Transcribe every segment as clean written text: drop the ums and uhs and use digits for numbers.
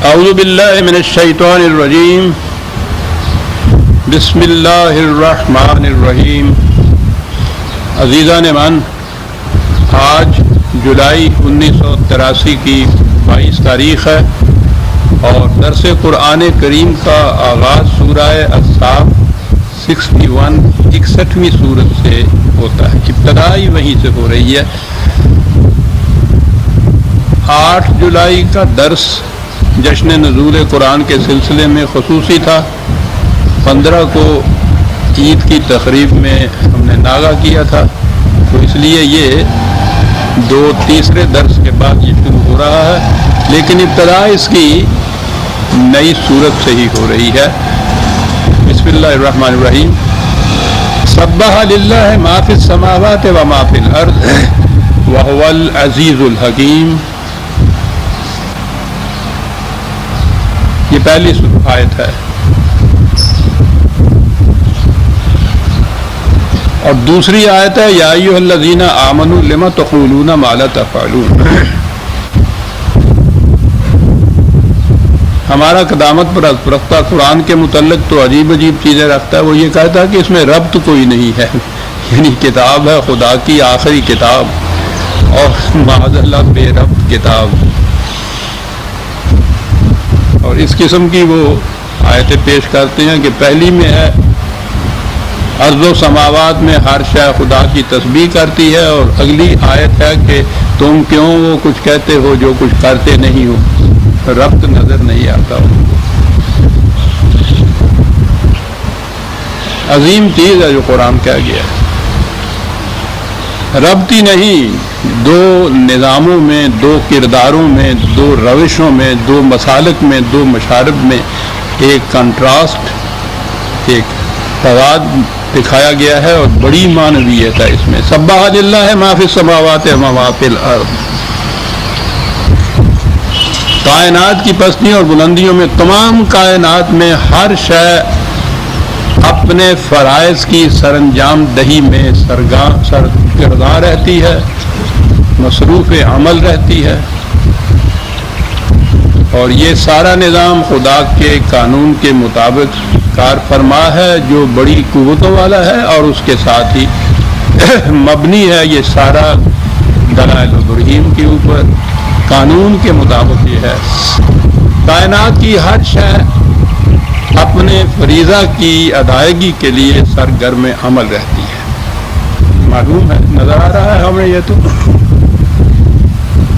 اعوذ باللہ من الشیطان الرجیم بسم اللہ الرحمن الرحیم۔ عزیزان من، آج جولائی 1983 کی 22 تاریخ ہے اور درس قرآن کریم کا آغاز سورہ الصاف 61 سورت سے ہوتا ہے، ابتدائی وہیں سے ہو رہی ہے۔ 8 جولائی کا درس جشن نزول قرآن کے سلسلے میں خصوصی تھا۔ 15 کو عید کی تقریب میں ہم نے ناغہ کیا تھا، تو اس لیے یہ تیسرے درس کے بعد یہ شروع ہو رہا ہے، لیکن ابتدا اس کی نئی صورت سے ہی ہو رہی ہے۔ بسم اللہ الرحمن الرحیم۔ سبح للہ ما فی السماوات و ما فی الارض وہو العزیز الحکیم۔ یہ پہلی آیت ہے، اور دوسری آیت ہے یا ایھا الذین آمنوا لم تقولون ما لا تفعلون۔ ہمارا قدامت پر رکھتا قرآن کے متعلق تو عجیب چیزیں رکھتا ہے۔ وہ یہ کہتا ہے کہ اس میں ربط کوئی نہیں ہے، یعنی کتاب ہے خدا کی آخری کتاب اور معاذ اللہ بے ربط کتاب، اور اس قسم کی وہ آیتیں پیش کرتے ہیں کہ پہلی میں ہے ارض و سماوات میں ہر شے خدا کی تسبیح کرتی ہے، اور اگلی آیت ہے کہ تم کیوں وہ کچھ کہتے ہو جو کچھ کرتے نہیں ہو۔ ربط نظر نہیں آتا ان کو۔ عظیم چیز ہے جو قرآن کہہ گیا ہے، ربط ہی نہیں، 2 نظاموں میں، 2 کرداروں میں، 2 روشوں میں، 2 مسالک میں، 2 مشارب میں ایک کنٹراسٹ، ایک تضاد دکھایا گیا ہے، اور بڑی معنویت ہے اس میں۔ سبح للہ ما فی السماوات و ما فی الارض۔ کائنات کی پستیوں اور بلندیوں میں، تمام کائنات میں ہر شے اپنے فرائض کی سرانجام دہی میں سرگرداں رہتی ہے، مصروف عمل رہتی ہے، اور یہ سارا نظام خدا کے قانون کے مطابق کار فرما ہے، جو بڑی قوتوں والا ہے، اور اس کے ساتھ ہی مبنی ہے یہ سارا دلائل و برہین کے اوپر، قانون کے مطابق یہ ہے۔ کائنات کی ہر شے اپنے فریضہ کی ادائیگی کے لیے سرگرم عمل رہتی ہے۔ معلوم ہے، نظر آ رہا ہے ہمیں یہ تو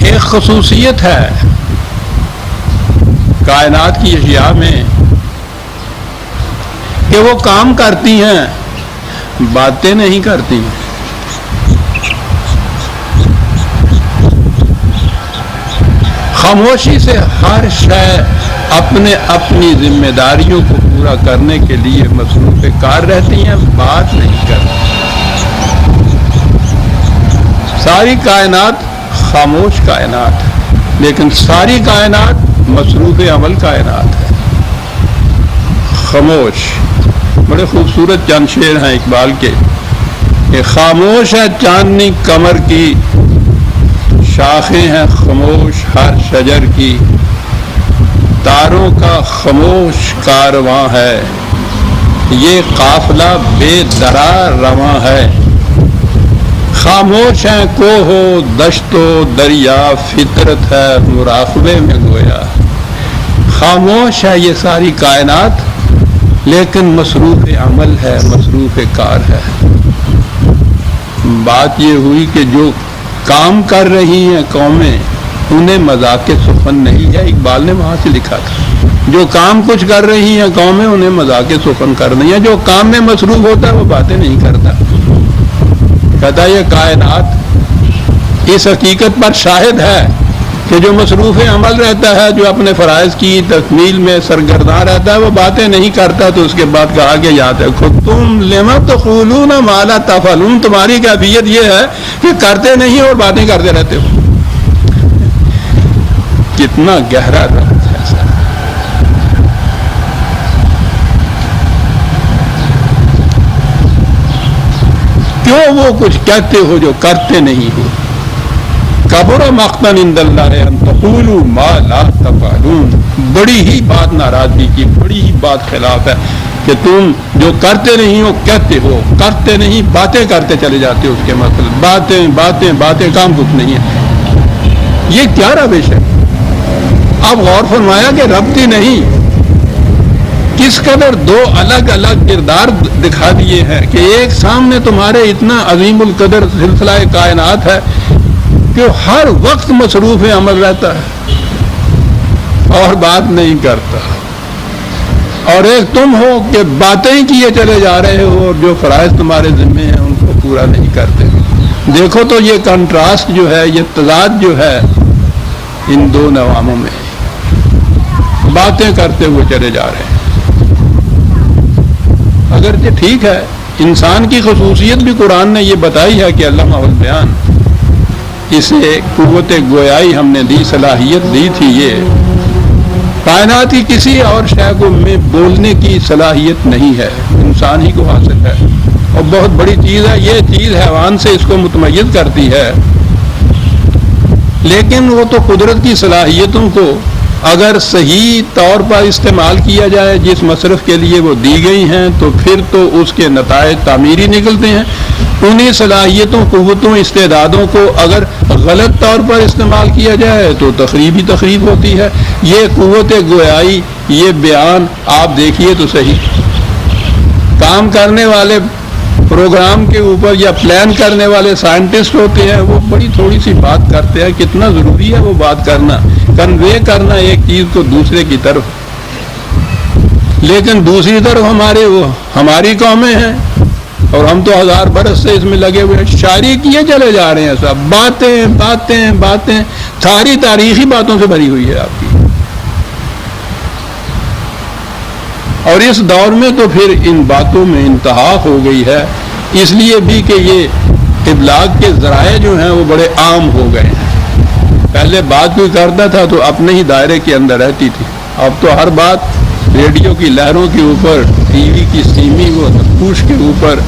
ایک خصوصیت ہے کائنات کی اشیاء میں کہ وہ کام کرتی ہیں، باتیں نہیں کرتی ہیں۔ خاموشی سے ہر شے اپنی ذمہ داریوں کو پورا کرنے کے لیے مصروف کار رہتی ہیں، بات نہیں کرتی۔ ساری کائنات خاموش کائنات ہے، لیکن ساری کائنات مصروف عمل کائنات ہے۔ خاموش، بڑے خوبصورت چند شعر ہیں اقبال کے کہ خاموش ہے چاندنی کمر کی، شاخیں ہیں خاموش ہر شجر کی، تاروں کا خاموش کارواں ہے، یہ قافلہ بے درار رواں ہے۔ خاموش ہیں کوہ و دشت و دریا، فطرت ہے مراقبے میں گویا۔ خاموش ہے یہ ساری کائنات، لیکن مصروف عمل ہے، مصروف کار ہے۔ بات یہ ہوئی کہ جو کام کر رہی ہیں قومیں، انہیں مذاق سخن نہیں ہے۔ اقبال نے وہاں سے لکھا تھا، جو کام کچھ کر رہی ہیں قومیں، انہیں مذاق سخن کرنی ہے۔ جو کام میں مصروف ہوتا ہے وہ باتیں نہیں کرتا۔ کہتا ہے یہ کائنات اس حقیقت پر شاہد ہے کہ جو مصروف عمل رہتا ہے، جو اپنے فرائض کی تکمیل میں سرگرداں رہتا ہے، وہ باتیں نہیں کرتا۔ تو اس کے بعد کہا کہ یاد رکھو تم لم تقولون ما لا تفعلون، تمہاری کیفیت یہ ہے کہ کرتے نہیں اور باتیں کرتے رہتے ہو۔ کتنا گہرا ربط ہے سر۔ کیوں وہ کچھ کہتے ہو جو کرتے نہیں ہو؟ کبر مقتا عند اللہ ان تقولوا ما لا تفعلون. بڑی ہی بات ناراضگی کی، بڑی ہی بات خلاف ہے کہ تم جو کرتے نہیں ہو کہتے ہو، کرتے نہیں باتیں کرتے چلے جاتے ہو. اس کے مطلب باتیں باتیں باتیں، کام کچھ نہیں ہے. یہ کیا روش ہے؟ اب غور فرمایا کہ ربط ہی نہیں، کس قدر دو الگ الگ کردار دکھا دیے ہیں کہ ایک سامنے تمہارے اتنا عظیم القدر سلسلہ کائنات ہے کہ ہر وقت مصروف عمل رہتا ہے اور بات نہیں کرتا، اور ایک تم ہو کہ باتیں ہی کیے چلے جا رہے ہو اور جو فرائض تمہارے ذمے ہیں ان کو پورا نہیں کرتے. دیکھو تو یہ کنٹراسٹ جو ہے، یہ تضاد جو ہے ان دو نواموں میں، باتیں کرتے ہوئے چلے جا رہے ہیں. اگرچہ ٹھیک ہے، انسان کی خصوصیت بھی قرآن نے یہ بتائی ہے کہ علامہ البیان، اسے قوت گویائی ہم نے دی، صلاحیت دی تھی. یہ کائنات کی کسی اور شے کو میں بولنے کی صلاحیت نہیں ہے، انسان ہی کو حاصل ہے، اور بہت بڑی چیز ہے. یہ چیز حیوان سے اس کو متمیز کرتی ہے، لیکن وہ تو قدرت کی صلاحیتوں کو اگر صحیح طور پر استعمال کیا جائے جس مصرف کے لیے وہ دی گئی ہیں تو پھر تو اس کے نتائج تعمیری نکلتے ہیں. انہیں صلاحیتوں، قوتوں، استعدادوں کو اگر غلط طور پر استعمال کیا جائے تو تخریب ہی تخریب ہوتی ہے. یہ قوت گویائی، یہ بیان آپ دیکھیے تو صحیح، کام کرنے والے پروگرام کے اوپر یا پلان کرنے والے سائنٹسٹ ہوتے ہیں، وہ بڑی تھوڑی سی بات کرتے ہیں. کتنا ضروری ہے وہ بات کرنا، کنوے کرنا ایک چیز کو دوسرے کی طرف. لیکن دوسری طرف ہماری قومیں ہیں اور ہم تو 1000 برس سے اس میں لگے ہوئے ہیں، شاعری کیے چلے جا رہے ہیں. سب باتیں باتیں باتیں، ساری تاریخی باتوں سے بھری ہوئی ہے آپ کی. اور اس دور میں تو پھر ان باتوں میں انتہا ہو گئی ہے، اس لیے بھی کہ یہ ابلاغ کے ذرائع جو ہیں وہ بڑے عام ہو گئے ہیں. پہلے بات کوئی کرتا تھا تو اپنے ہی دائرے کے اندر رہتی تھی، اب تو ہر بات ریڈیو کی لہروں کے اوپر، ٹی وی کی اسٹریمنگ و نقوش کے اوپر،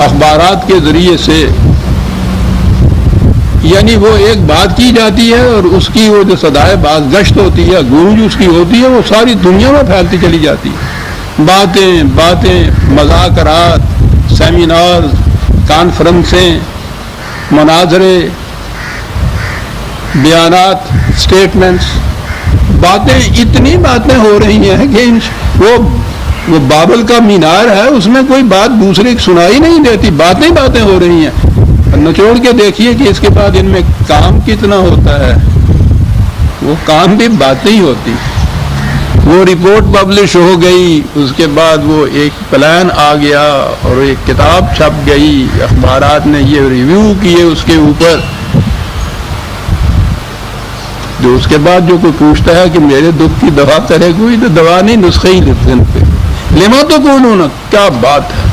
اخبارات کے ذریعے سے، یعنی وہ ایک بات کی جاتی ہے اور اس کی وہ جو صدائے باز گشت ہوتی ہے، گونج اس کی ہوتی ہے، وہ ساری دنیا میں پھیلتی چلی جاتی ہے. باتیں باتیں، مذاکرات، سیمینار، کانفرنسیں، مناظرے، بیانات، اسٹیٹمنٹس، باتیں، اتنی باتیں ہو رہی ہیں کہ وہ بابل کا مینار ہے، اس میں کوئی بات دوسرے کی سنائی نہیں دیتی، باتیں باتیں ہو رہی ہیں. نچوڑ کے دیکھیے کہ اس کے بعد ان میں کام کتنا ہوتا ہے. وہ کام بھی باتیں ہی ہوتی. وہ رپورٹ پبلش ہو گئی، اس کے بعد وہ ایک پلان آ گیا اور ایک کتاب چھپ گئی، اخبارات نے یہ ریویو کیے اس کے اوپر. جو اس کے بعد جو کوئی پوچھتا ہے کہ میرے دکھ کی دوا کرے کوئی، تو دوا نہیں، نسخے ہی لکھتے ہیں پہ. لما تو کون ہونا، کیا بات ہے.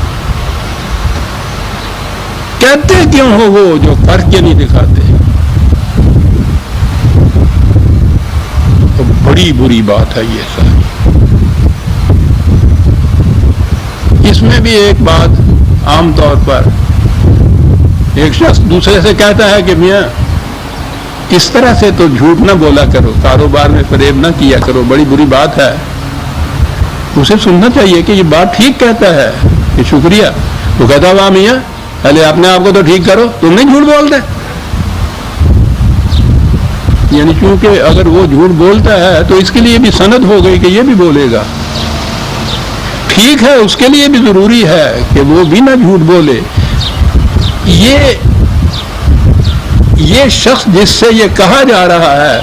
کہتے کیوں ہو وہ جو کر کے نہیں دکھاتے. تو بڑی بری بات ہے یہ سب. اس میں بھی ایک بات عام طور پر ایک شخص دوسرے سے کہتا ہے کہ میاں اس طرح سے تو جھوٹ نہ بولا کرو، کاروبار میں فریب نہ کیا کرو، بڑی بری بات ہے. اسے سننا چاہیے کہ یہ بات ٹھیک کہتا ہے، کہ شکریہ. وہ کہتا واہ میاں پہلے اپنے آپ کو تو ٹھیک کرو، تم نہیں جھوٹ بولتے. یعنی چونکہ اگر وہ جھوٹ بولتا ہے تو اس کے لیے بھی سند ہو گئی کہ یہ بھی بولے گا. ٹھیک ہے، اس کے لیے بھی ضروری ہے کہ وہ بھی نہ جھوٹ بولے. یہ شخص جس سے یہ کہا جا رہا ہے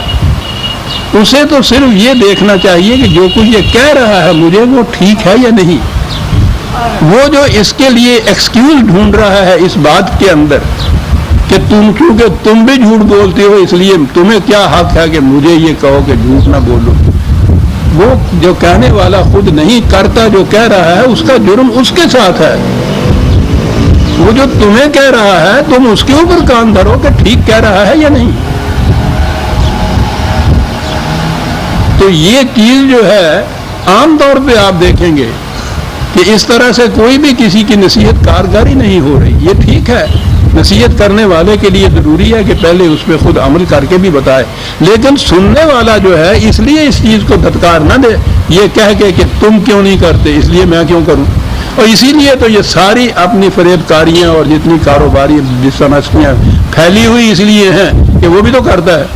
اسے تو صرف یہ دیکھنا چاہیے کہ جو کچھ یہ کہہ رہا ہے مجھے وہ ٹھیک ہے یا نہیں. وہ جو اس کے لیے ایکسکیوز ڈھونڈ رہا ہے اس بات کے اندر کہ چونکہ تم بھی جھوٹ بولتے ہو اس لیے تمہیں کیا حق ہے کہ مجھے یہ کہو کہ جھوٹ نہ بولو. وہ جو کہنے والا خود نہیں کرتا، جو کہہ رہا ہے اس کا جرم اس کے ساتھ ہے. وہ جو تمہیں کہہ رہا ہے تم اس کے اوپر کان دھرو کہ ٹھیک کہہ رہا ہے یا نہیں. تو یہ چیز جو ہے عام طور پہ آپ دیکھیں گے کہ اس طرح سے کوئی بھی کسی کی نصیحت کارگر ہی نہیں ہو رہی. یہ ٹھیک ہے نصیحت کرنے والے کے لیے ضروری ہے کہ پہلے اس پہ خود عمل کر کے بھی بتائے، لیکن سننے والا جو ہے اس لیے اس چیز کو دھتکار نہ دے یہ کہہ کے کہ تم کیوں نہیں کرتے اس لیے میں کیوں کروں. اور اسی لیے تو یہ ساری اپنی فریب کاریاں اور جتنی کاروباری ڈسانیسٹیاں پھیلی ہوئی اس لیے ہیں کہ وہ بھی تو کرتا ہے.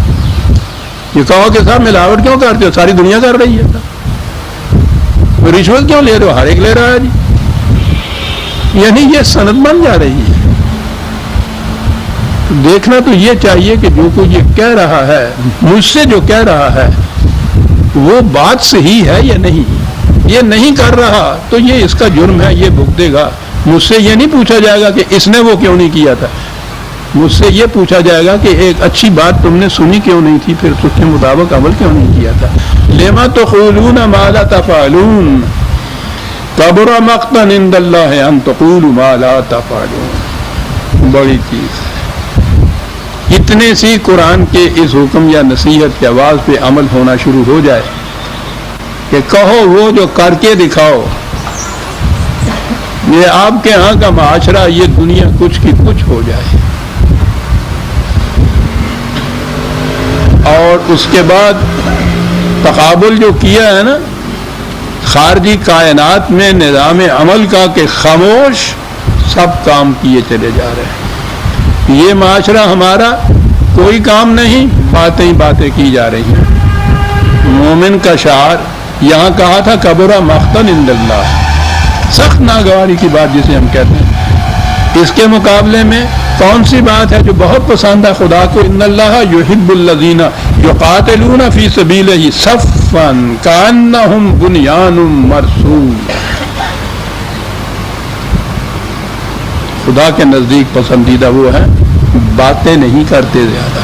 یہ کہو کہ صاحب ملاوٹ کیوں کرتے ہو، ساری دنیا کر رہی ہے. رشوت کیوں لے رہے ہو، ہر ایک لے رہا ہے جی. یعنی یہ سند بن جا رہی ہے. دیکھنا تو یہ چاہیے کہ جو کوئی یہ کہہ رہا ہے، مجھ سے جو کہہ رہا ہے وہ بات صحیح ہے یا نہیں. یہ نہیں کر رہا تو یہ اس کا جرم ہے، یہ بھگتے گا. مجھ سے یہ نہیں پوچھا جائے گا کہ اس نے وہ کیوں نہیں کیا تھا. مجھ سے یہ پوچھا جائے گا کہ ایک اچھی بات تم نے سنی کیوں نہیں تھی، پھر اس کے مطابق عمل کیوں نہیں کیا تھا. لما تقولون ما لا تفعلون کبر مقتا عند اللہ ان تقولوا ما لا تفعلون. بڑی چیز اتنے سی قرآن کے اس حکم یا نصیحت کے آواز پہ عمل ہونا شروع ہو جائے کہ کہو وہ جو کر کے دکھاؤ. یہ آپ کے ہاں کا معاشرہ، یہ دنیا کچھ کی کچھ ہو جائے. اور اس کے بعد تقابل جو کیا ہے نا خارجی کائنات میں نظام عمل کا کہ خاموش سب کام کیے چلے جا رہے ہیں. یہ معاشرہ ہمارا کوئی کام نہیں، باتیں ہی باتیں کی جا رہی ہیں. مومن کا شعار یہاں کہا تھا کبرا مقتا عند اللہ، سخت ناگواری کی بات جسے ہم کہتے ہیں. اس کے مقابلے میں کون سی بات ہے جو بہت پسند ہے خدا کو؟ ان اللہ یحب الذین یقاتلون فی سبیلہ صفا کانہم بنیان مرصوص. خدا کے نزدیک پسندیدہ وہ ہے باتیں نہیں کرتے زیادہ.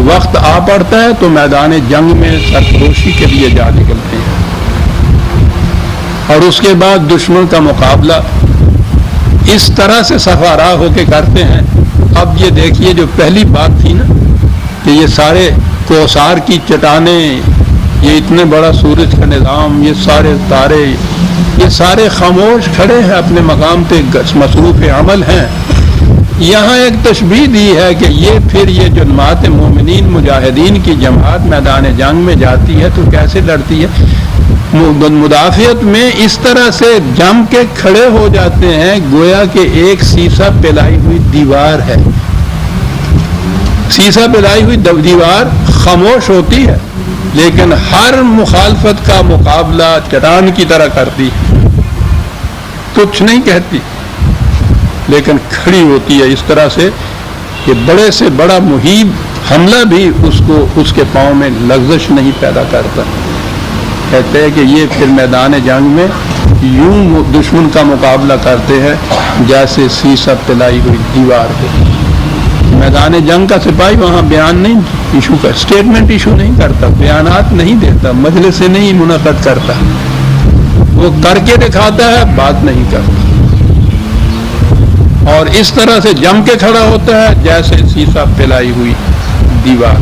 وقت آ پڑتا ہے تو میدان جنگ میں سرخوشی کے لیے جا نکلتے ہیں، اور اس کے بعد دشمن کا مقابلہ اس طرح سے سفارا ہو کے کرتے ہیں. اب یہ دیکھیے جو پہلی بات تھی نا کہ یہ سارے کوثار کی چٹانیں، یہ اتنے بڑا سورج کا نظام، یہ سارے تارے، یہ سارے خاموش کھڑے ہیں اپنے مقام پہ، مصروف عمل ہیں. یہاں ایک تشبیہ دی ہے کہ یہ پھر یہ جماعت مومنین مجاہدین کی جماعت میدان جنگ میں جاتی ہے تو کیسے لڑتی ہے. مدافعت میں اس طرح سے جم کے کھڑے ہو جاتے ہیں گویا کہ ایک سیسا پلائی ہوئی دیوار ہے. سیسا پلائی ہوئی دیوار خاموش ہوتی ہے لیکن ہر مخالفت کا مقابلہ چٹان کی طرح کرتی، کچھ نہیں کہتی لیکن کھڑی ہوتی ہے اس طرح سے کہ بڑے سے بڑا محیط حملہ بھی اس کے پاؤں میں لغزش نہیں پیدا کرتا. کہتے ہیں کہ یہ پھر میدان جنگ میں یوں دشمن کا مقابلہ کرتے ہیں جیسے سیسا پلائی ہوئی دیوار ہو. میدان جنگ کا سپاہی وہاں بیان نہیں ایشو کا، اسٹیٹمنٹ ایشو نہیں کرتا، بیانات نہیں دیتا، مجلس سے نہیں منعقد کرتا، وہ کر کے دکھاتا ہے، بات نہیں کرتا. اور اس طرح سے جم کے کھڑا ہوتا ہے جیسے سیسا پلائی ہوئی دیوار.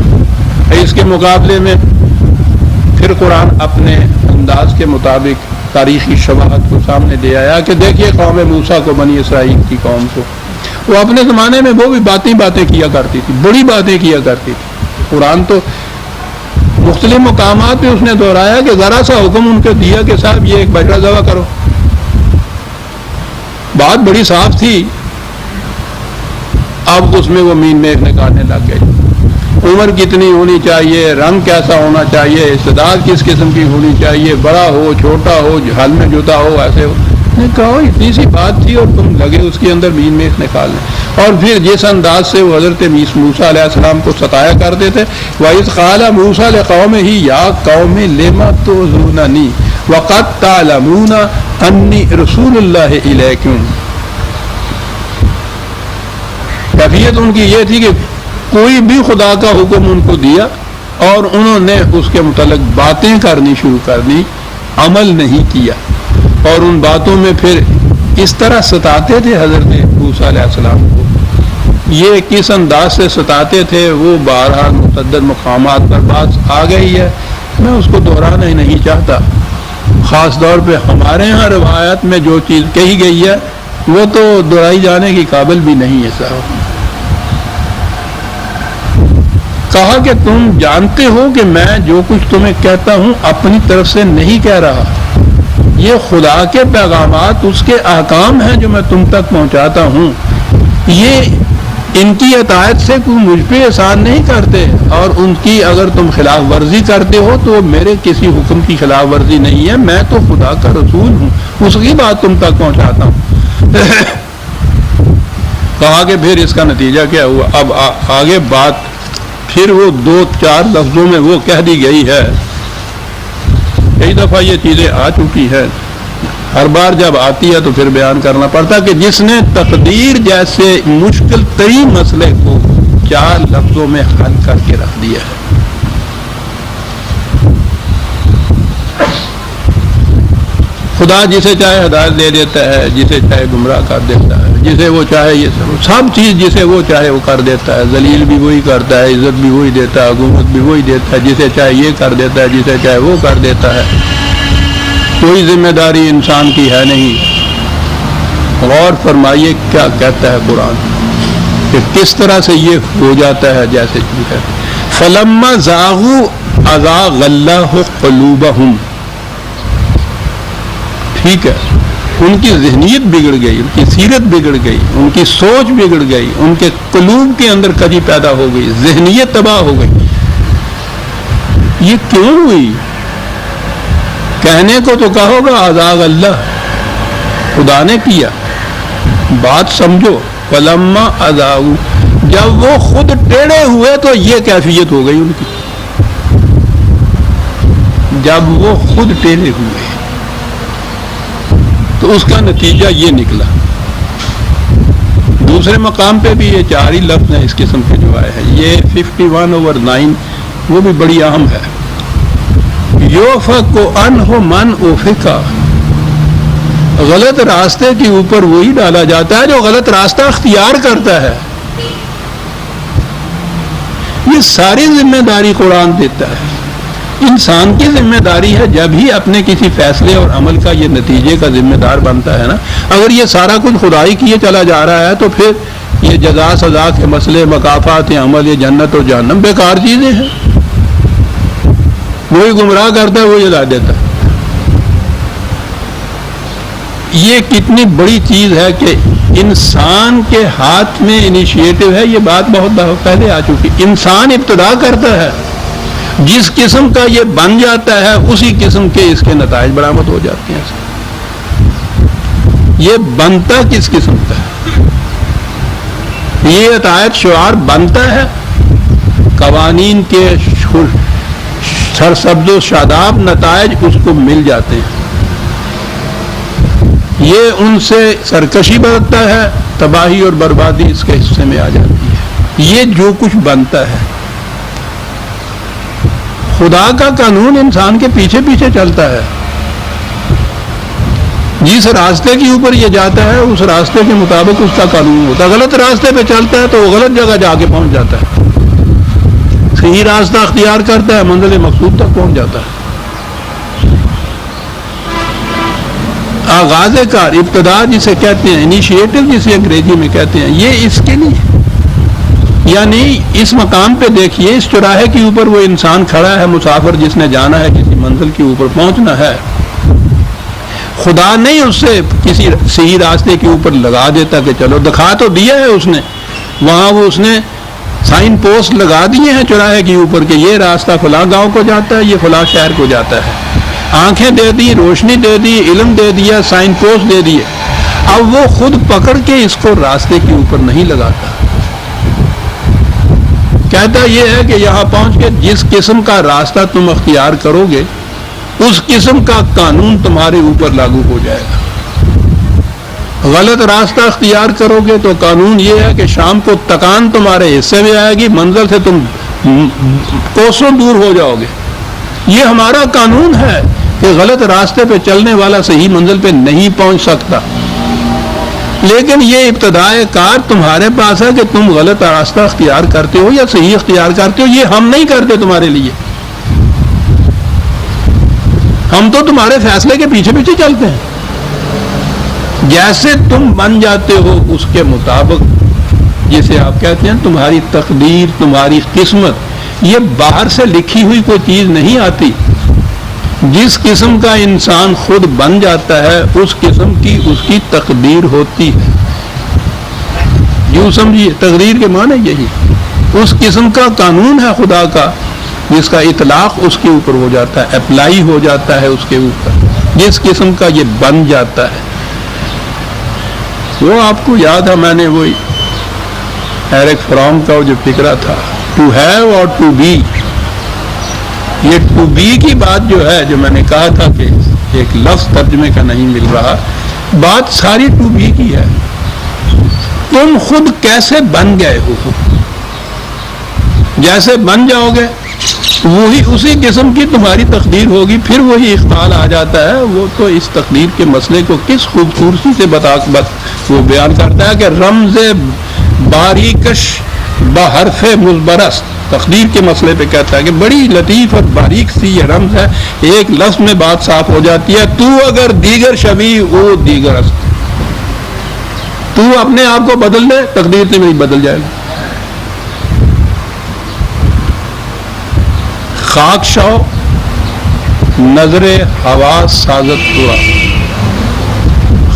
اس کے مقابلے میں پھر قرآن اپنے انداز کے مطابق تاریخی شواہد کو سامنے لے آیا کہ دیکھیے قوم موسیٰ کو، بنی اسرائیل کی قوم کو، وہ اپنے زمانے میں وہ بھی باتیں کیا کرتی تھی، بڑی باتیں کیا کرتی تھی. قرآن تو مختلف مقامات پہ اس نے دہرایا کہ ذرا سا حکم ان کو دیا کہ صاحب یہ ایک بچڑا ذبح کرو، بات بڑی صاف تھی. اب اس میں وہ مین میخ نکالنے لگ گئے. عمر کتنی ہونی چاہیے، رنگ کیسا ہونا چاہیے، استعداد کس قسم کی ہونی چاہیے، بڑا ہو چھوٹا ہو، حل میں جوتا ہو، ایسے ہو. نے کہا اتنی سی بات تھی اور تم لگے اس کے اندر مین میخ نکالنے. اور پھر جس انداز سے وہ حضرت موسیٰ علیہ السلام کو ستایا کرتے تھے، وَإِذْ قَالَ مُوسَىٰ لِقَوْمِهِ يَا قَوْمِ لِمَ تُؤْذُونَنِي وَقَدْ تَعْلَمُونَ أَنِّي رَسُولُ اللَّهِ إِلَيْكُمْ. کیفیت ان کی یہ تھی کہ کوئی بھی خدا کا حکم ان کو دیا اور انہوں نے اس کے متعلق باتیں کرنی شروع کر دی، عمل نہیں کیا. اور ان باتوں میں پھر اس طرح ستاتے تھے حضرت موسیٰ علیہ السلام کو. یہ کس انداز سے ستاتے تھے وہ بہرحال متعدد مقامات پر بات آ گئی ہے، میں اس کو دہرانا ہی نہیں چاہتا. خاص طور پہ ہمارے ہاں روایت میں جو چیز کہی گئی ہے وہ تو دہرائی جانے کی قابل بھی نہیں ہے صاحب. کہا کہ تم جانتے ہو کہ میں جو کچھ تمہیں کہتا ہوں اپنی طرف سے نہیں کہہ رہا، یہ خدا کے پیغامات، اس کے احکام ہیں جو میں تم تک پہنچاتا ہوں. یہ ان کی اطاعت سے کوئی مجھ پہ احسان نہیں کرتے، اور ان کی اگر تم خلاف ورزی کرتے ہو تو میرے کسی حکم کی خلاف ورزی نہیں ہے. میں تو خدا کا رسول ہوں، اس کی بات تم تک پہنچاتا ہوں. کہا کہ پھر اس کا نتیجہ کیا ہوا؟ اب آگے بات پھر وہ 2-4 لفظوں میں وہ کہہ دی گئی ہے. کئی دفعہ یہ چیزیں آ چکی ہیں، ہر بار جب آتی ہے تو پھر بیان کرنا پڑتا کہ جس نے تقدیر جیسے مشکل ترین مسئلے کو 4 لفظوں میں حل کر کے رکھ دیا ہے. خدا جسے چاہے ہدایت دے دیتا ہے، جسے چاہے گمراہ کر دیتا ہے، جسے وہ چاہے یہ سب چیز جسے وہ چاہے وہ کر دیتا ہے. ذلیل بھی وہی کرتا ہے، عزت بھی وہی دیتا ہے، حکومت بھی وہی دیتا ہے. جسے چاہے یہ کر دیتا ہے، جسے چاہے وہ کر دیتا ہے. کوئی ذمہ داری انسان کی ہے نہیں. غور فرمائیے کیا کہتا ہے قرآن کہ کس طرح سے یہ ہو جاتا ہے. جیسے ہے فلما زاغوا ازاغ اللہ قلوبہم. ٹھیک ہے، ان کی ذہنیت بگڑ گئی، ان کی سیرت بگڑ گئی، ان کی سوچ بگڑ گئی، ان کے قلوب کے اندر کجی پیدا ہو گئی، ذہنیت تباہ ہو گئی. یہ کیوں ہوئی؟ کہنے کو تو کہو گا ازاغ اللہ، خدا نے کیا. بات سمجھو، فلما ازاغوا، جب وہ خود ٹیڑھے ہوئے تو یہ کیفیت ہو گئی ان کی. جب وہ خود ٹیڑھے ہوئے تو اس کا نتیجہ یہ نکلا. دوسرے مقام پہ بھی یہ 4 ہی لفظ ہیں اس قسم کے جو آئے ہیں. یہ 51/9 وہ بھی بڑی اہم ہے. یوفق عنہ من افک، غلط راستے کے اوپر وہی ڈالا جاتا ہے جو غلط راستہ اختیار کرتا ہے. یہ ساری ذمہ داری قرآن دیتا ہے. انسان کی ذمہ داری ہے جب ہی اپنے کسی فیصلے اور عمل کا یہ نتیجے کا ذمہ دار بنتا ہے نا. اگر یہ سارا کچھ خدائی کیے چلا جا رہا ہے تو پھر یہ جزا سزا کے مسئلے، مکافات عمل، یہ جنت اور جہنم بیکار چیزیں ہیں. وہی گمراہ کرتا ہے، وہی ہدایت دیتا ہے. یہ کتنی بڑی چیز ہے کہ انسان کے ہاتھ میں انیشیٹو ہے. یہ بات بہت پہلے آ چکی. انسان ابتدا کرتا ہے، جس قسم کا یہ بن جاتا ہے اسی قسم کے اس کے نتائج برآمد ہو جاتے ہیں. یہ بنتا کس قسم کا ہے؟ یہ اطاعت شعار بنتا ہے، قوانین کے سرسبز و شاداب نتائج اس کو مل جاتے ہیں. یہ ان سے سرکشی برتتا ہے، تباہی اور بربادی اس کے حصے میں آ جاتی ہے. یہ جو کچھ بنتا ہے، خدا کا قانون انسان کے پیچھے پیچھے چلتا ہے. جس راستے کے اوپر یہ جاتا ہے اس راستے کے مطابق اس کا قانون ہوتا ہے. غلط راستے پہ چلتا ہے تو وہ غلط جگہ جا کے پہنچ جاتا ہے. صحیح راستہ اختیار کرتا ہے، منزل مقصود تک پہنچ جاتا ہے. آغاز کار، ابتدا جسے کہتے ہیں، انیشیٹو جسے انگریزی میں کہتے ہیں، یہ اس کے لیے. یعنی اس مقام پہ دیکھیے، اس چوراہے کے اوپر وہ انسان کھڑا ہے، مسافر جس نے جانا ہے، کسی منزل کے اوپر پہنچنا ہے. خدا نہیں اس سے کسی صحیح راستے کے اوپر لگا دیتا کہ چلو، دکھا تو دیا ہے اس نے. وہاں وہ اس نے سائن پوسٹ لگا دیے ہیں چوراہے کے اوپر کہ یہ راستہ فلاں گاؤں کو جاتا ہے، یہ فلاں شہر کو جاتا ہے. آنکھیں دے دی، روشنی دے دی، علم دے دیا، سائن پوسٹ دے دیے. اب وہ خود پکڑ کے اس کو راستے کے اوپر نہیں لگاتا. کہتا یہ ہے کہ یہاں پہنچ کے جس قسم کا راستہ تم اختیار کرو گے اس قسم کا قانون تمہارے اوپر لاگو ہو جائے گا. غلط راستہ اختیار کرو گے تو قانون یہ ہے کہ شام کو تکان تمہارے حصے میں آئے گی، منزل سے تم کوسوں دور ہو جاؤ گے. یہ ہمارا قانون ہے کہ غلط راستے پہ چلنے والا صحیح منزل پہ نہیں پہنچ سکتا. لیکن یہ ابتدائے کار تمہارے پاس ہے کہ تم غلط راستہ اختیار کرتے ہو یا صحیح اختیار کرتے ہو. یہ ہم نہیں کرتے تمہارے لیے. ہم تو تمہارے فیصلے کے پیچھے پیچھے چلتے ہیں. جیسے تم بن جاتے ہو اس کے مطابق، جسے آپ کہتے ہیں تمہاری تقدیر، تمہاری قسمت، یہ باہر سے لکھی ہوئی کوئی چیز نہیں آتی. جس قسم کا انسان خود بن جاتا ہے اس قسم کی اس کی تقدیر ہوتی ہے. یوں سمجھیے تقدیر کے معنی یہی، اس قسم کا قانون ہے خدا کا جس کا اطلاق اس کے اوپر ہو جاتا ہے، اپلائی ہو جاتا ہے اس کے اوپر، جس قسم کا یہ بن جاتا ہے. وہ آپ کو یاد ہے، میں نے وہی ایرک فرام کا جو فکرہ تھا، ٹو ہیو اور ٹو بی. یہ ٹو بی کی بات جو ہے، جو میں نے کہا تھا کہ ایک لفظ ترجمے کا نہیں مل رہا، بات ساری ٹو بی کی ہے. تم خود کیسے بن گئے ہو، جیسے بن جاؤ گے وہی اسی قسم کی تمہاری تقدیر ہوگی. پھر وہی اخبال آ جاتا ہے. وہ تو اس تقدیر کے مسئلے کو کس خوبصورتی سے وہ بیان کرتا ہے کہ رمز باریکش بحرف مزبرست، تقدیر کے مسئلے پہ کہتا ہے کہ بڑی لطیف اور باریک سی یہ رمز ہے، ایک لفظ میں بات صاف ہو جاتی ہے. تو اگر دیگر شبیہ او دیگر است، تو اپنے آپ کو بدل دے تقدیر سے نہیں بدل جائے گا. خاک شو نظر ہوا سازت ہوا،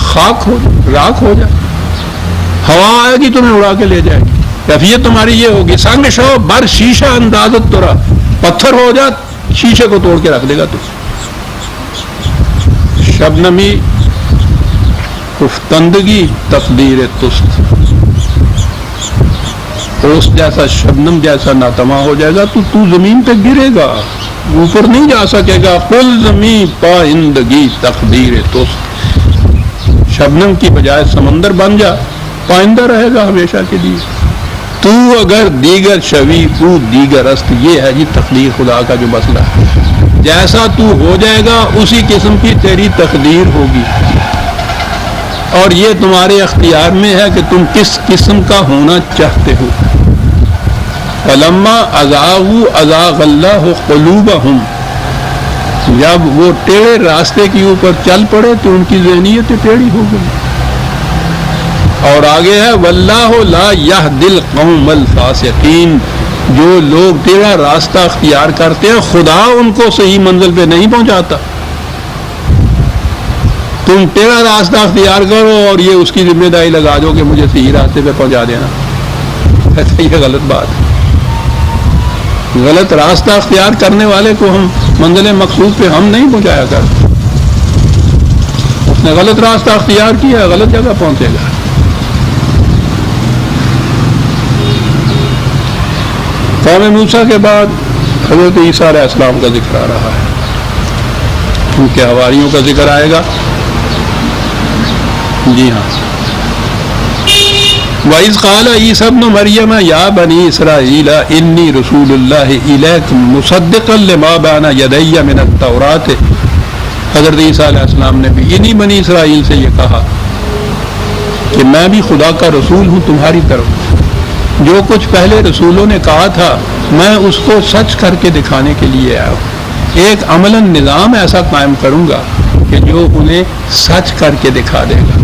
خاک ہو راکھ ہو جائے، ہوا آئے گی تمہیں اڑا کے لے جائے گی. کیفیت تمہاری یہ ہوگی. سنگ شو بر شیشہ اندازت ترا، پتھر ہو جا شیشے کو توڑ کے رکھ دے گا تو. شبنمی افتندگی تقدیر تست، اوس جیسا شبنم جیسا ناتما ہو جائے گا تو زمین پہ گرے گا، اوپر نہیں جا سکے گا. قل زمین پائندگی تقدیر تست، شبنم کی بجائے سمندر بن جا، پائندہ رہے گا ہمیشہ کے لیے. تو اگر دیگر شوی او دیگر است، یہ ہے جی تقدیر خدا کا جو مسئلہ ہے. جیسا تو ہو جائے گا اسی قسم کی تیری تقدیر ہوگی، اور یہ تمہارے اختیار میں ہے کہ تم کس قسم کا ہونا چاہتے ہو. فلما ازاغوا ازاغ اللہ قلوبہم، جب وہ ٹیڑھے راستے کے اوپر چل پڑے تو ان کی ذہنیت ٹیڑھی ہو گئی. اور آگے ہے واللہ لا یہدی القوم الفاسقین، جو لوگ ٹیڑھا راستہ اختیار کرتے ہیں خدا ان کو صحیح منزل پہ نہیں پہنچاتا. تم ٹیڑھا راستہ اختیار کرو اور یہ اس کی ذمہ داری لگا دو کہ مجھے صحیح راستے پہ پہنچا دینا، یہ غلط بات ہے. غلط راستہ اختیار کرنے والے کو ہم منزل مقصود پہ ہم نہیں پہنچایا کرتے. اس نے غلط راستہ اختیار کیا، غلط جگہ پہنچے گا. قوم موسیٰ کے بعد حضرت عیسیٰ علیہ السلام کا ذکر آ رہا ہے، ان کے حواریوں کا ذکر آئے گا. جی ہاں، وَإِذْ قَالَ عِيسَى ابْنُ مَرْيَمَ يَا بَنِي إِسْرَائِيلَ إِنِّي رَسُولُ اللَّهِ إِلَيْكُمْ مُصَدِّقًا لِمَا بَيْنَ يَدَيَّ مِنَ التَّوْرَاةِ. حضرت عیسیٰ علیہ السلام نے بھی انہی بنی اسرائیل سے یہ کہا کہ میں بھی خدا کا رسول ہوں تمہاری طرف. جو کچھ پہلے رسولوں نے کہا تھا میں اس کو سچ کر کے دکھانے کے لیے آیا ہوں. ایک عملاً نظام ایسا قائم کروں گا کہ جو انہیں سچ کر کے دکھا دے گا.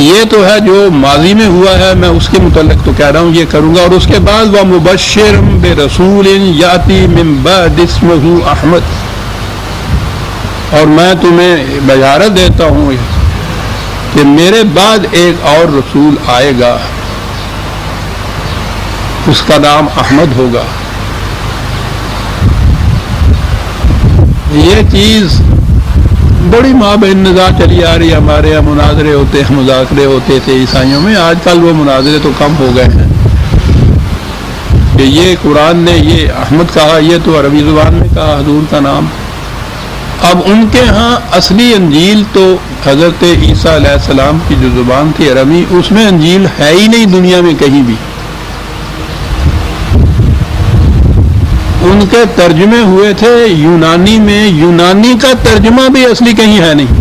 یہ تو ہے جو ماضی میں ہوا ہے، میں اس کے متعلق تو کہہ رہا ہوں یہ کروں گا. اور اس کے بعد وَمُبَشِّرٌ بِرَسُولٍ يَأْتِي مِن بَعْدِ اسْمُهُ احمد، اور میں تمہیں بشارت دیتا ہوں کہ میرے بعد ایک اور رسول آئے گا، اس کا نام احمد ہوگا. یہ چیز بڑی مابین نزاع چلی آ رہی ہے. ہمارے یہاں مناظرے ہوتے ہیں، مذاکرے ہوتے تھے عیسائیوں میں. آج کل وہ مناظرے تو کم ہو گئے ہیں کہ یہ قرآن نے یہ احمد کہا، یہ تو عربی زبان میں کہا حضور کا نام. اب ان کے ہاں اصلی انجیل تو حضرت عیسیٰ علیہ السلام کی جو زبان تھی عربی، اس میں انجیل ہے ہی نہیں دنیا میں کہیں بھی. ان کے ترجمے ہوئے تھے یونانی میں، یونانی کا ترجمہ بھی اصلی کہیں ہے نہیں.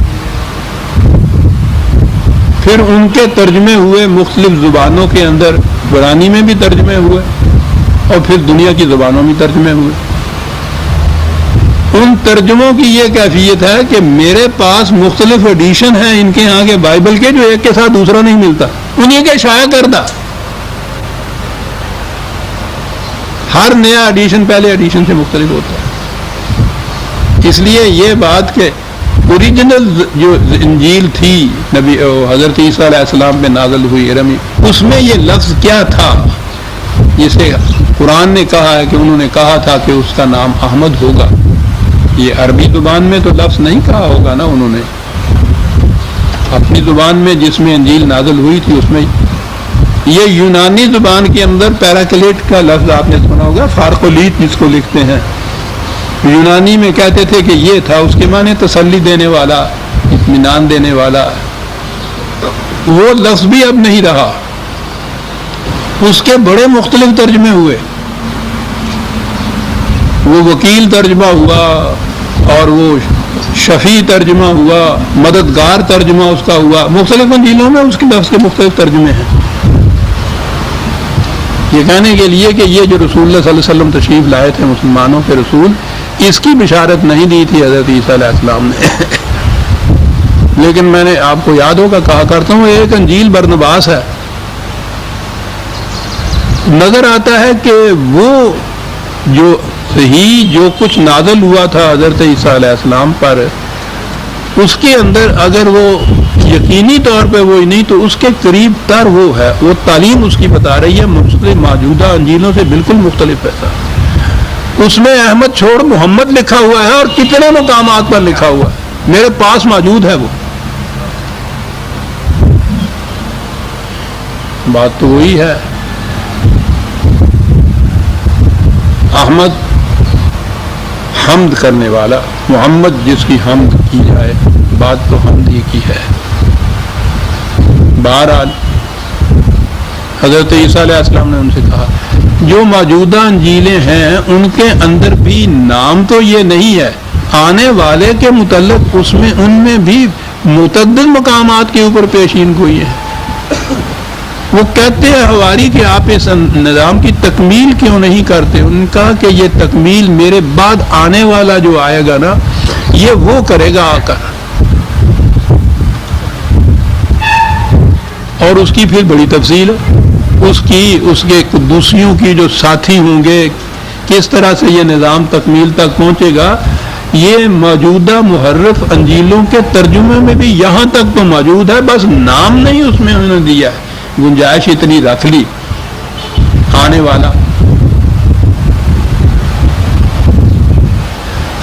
پھر ان کے ترجمے ہوئے مختلف زبانوں کے اندر، عبرانی میں بھی ترجمے ہوئے اور پھر دنیا کی زبانوں میں ترجمے ہوئے. ان ترجموں کی یہ کیفیت ہے کہ میرے پاس مختلف ایڈیشن ہیں ان کے ہاں کے بائبل کے، جو ایک کے ساتھ دوسرا نہیں ملتا، انہیں کے شائع کردہ. ہر نیا ایڈیشن پہلے ایڈیشن سے مختلف ہوتا ہے. اس لیے یہ بات کہ اوریجنل جو انجیل تھی نبی حضرت عیسیٰ علیہ السلام پہ نازل ہوئی ارمی، اس میں یہ لفظ کیا تھا جسے قرآن نے کہا ہے کہ انہوں نے کہا تھا کہ اس کا نام احمد ہوگا. یہ عربی زبان میں تو لفظ نہیں کہا ہوگا نا انہوں نے، اپنی زبان میں جس میں انجیل نازل ہوئی تھی اس میں. یہ یونانی زبان کے اندر پیراکلیٹ کا لفظ آپ نے سنا ہوگا، فارقولیت جس کو لکھتے ہیں، یونانی میں کہتے تھے کہ یہ تھا، اس کے معنی تسلی دینے والا، اطمینان دینے والا. وہ لفظ بھی اب نہیں رہا، اس کے بڑے مختلف ترجمے ہوئے. وہ وکیل ترجمہ ہوا اور وہ شفیع ترجمہ ہوا، مددگار ترجمہ اس کا ہوا. مختلف انجیلوں میں اس کے لفظ کے مختلف ترجمے ہیں. یہ کہنے کے لیے کہ یہ جو رسول اللہ صلی اللہ علیہ وسلم تشریف لائے تھے مسلمانوں کے رسول، اس کی بشارت نہیں دی تھی حضرت عیسیٰ علیہ السلام نے. لیکن میں نے آپ کو یاد ہوگا کہا کرتا ہوں، ایک انجیل برنباس ہے. نظر آتا ہے کہ وہ جو صحیح جو کچھ نازل ہوا تھا حضرت عیسیٰ علیہ السلام پر، اس کے اندر اگر وہ یقینی طور پہ وہ نہیں تو اس کے قریب تر وہ ہے، وہ تعلیم اس کی بتا رہی ہے مختلف موجودہ انجیلوں سے بالکل مختلف ہے. اس میں احمد چھوڑ محمد لکھا ہوا ہے اور کتنے مقامات پر لکھا ہوا ہے، میرے پاس موجود ہے. وہ بات تو وہی ہے. احمد حمد کرنے والا، محمد جس کی حمد کی جائے، بات تو حمد ہی کی ہے. بہرحال حضرت عیسیٰ علیہ السلام نے ان سے کہا جو موجودہ انجیلیں ہیں ان کے اندر بھی نام تو یہ نہیں ہے، آنے والے کے متعلق اس میں ان میں بھی متعدد مقامات کے اوپر پیشین گوئی ہے. وہ کہتے ہیں ہواری کہ آپ اس نظام کی تکمیل کیوں نہیں کرتے؟ ان کا کہ یہ تکمیل میرے بعد آنے والا جو آئے گا نا، یہ وہ کرے گا آ کر، اور اس کی پھر بڑی تفصیل اس کے قدوسیوں کی جو ساتھی ہوں گے، کس طرح سے یہ نظام تکمیل تک پہنچے گا. یہ موجودہ محرف انجیلوں کے ترجمے میں بھی یہاں تک تو موجود ہے، بس نام نہیں اس میں انہوں نے دیا ہے. گنجائش اتنی رکھ لی آنے والا.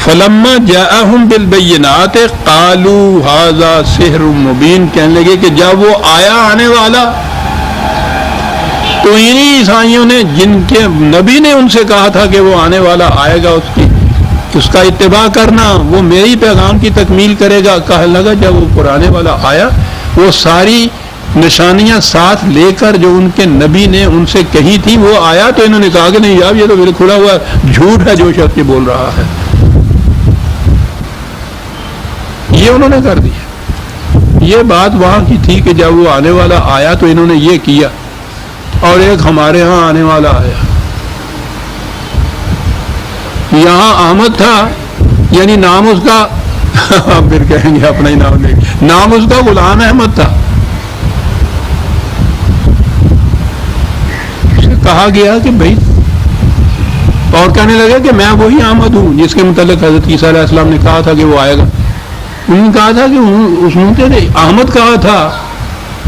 فلما جاءهم بالبينات قالوا هذا سحر مبين، کہنے لگے کہ جب وہ آیا آنے والا تو انہی عیسائیوں نے جن کے نبی نے ان سے کہا تھا کہ وہ آنے والا آئے گا، اس کا اتباع کرنا، وہ میری پیغام کی تکمیل کرے گا. کہنے لگا جب وہ پرانے والا آیا، وہ ساری نشانیاں ساتھ لے کر جو ان کے نبی نے ان سے کہی تھی وہ آیا، تو انہوں نے کہا کہ نہیں یار یہ تو میرے کھلا ہوا جھوٹ ہے جو شخص یہ بول رہا ہے. یہ انہوں نے کر دیا. یہ بات وہاں کی تھی کہ جب وہ آنے والا آیا تو انہوں نے یہ کیا، اور ایک ہمارے ہاں آنے والا آیا. یہاں احمد تھا، یعنی نام اس کا پھر کہیں گے اپنا ہی نام لے، نام اس کا غلام احمد تھا. کہا گیا کہ بھائی، اور کہنے لگا کہ میں وہی احمد ہوں جس کے متعلق حضرت عیسیٰ علیہ السلام نے کہا تھا کہ وہ آئے گا. انہوں نے کہا تھا کہ اس نے احمد کہا تھا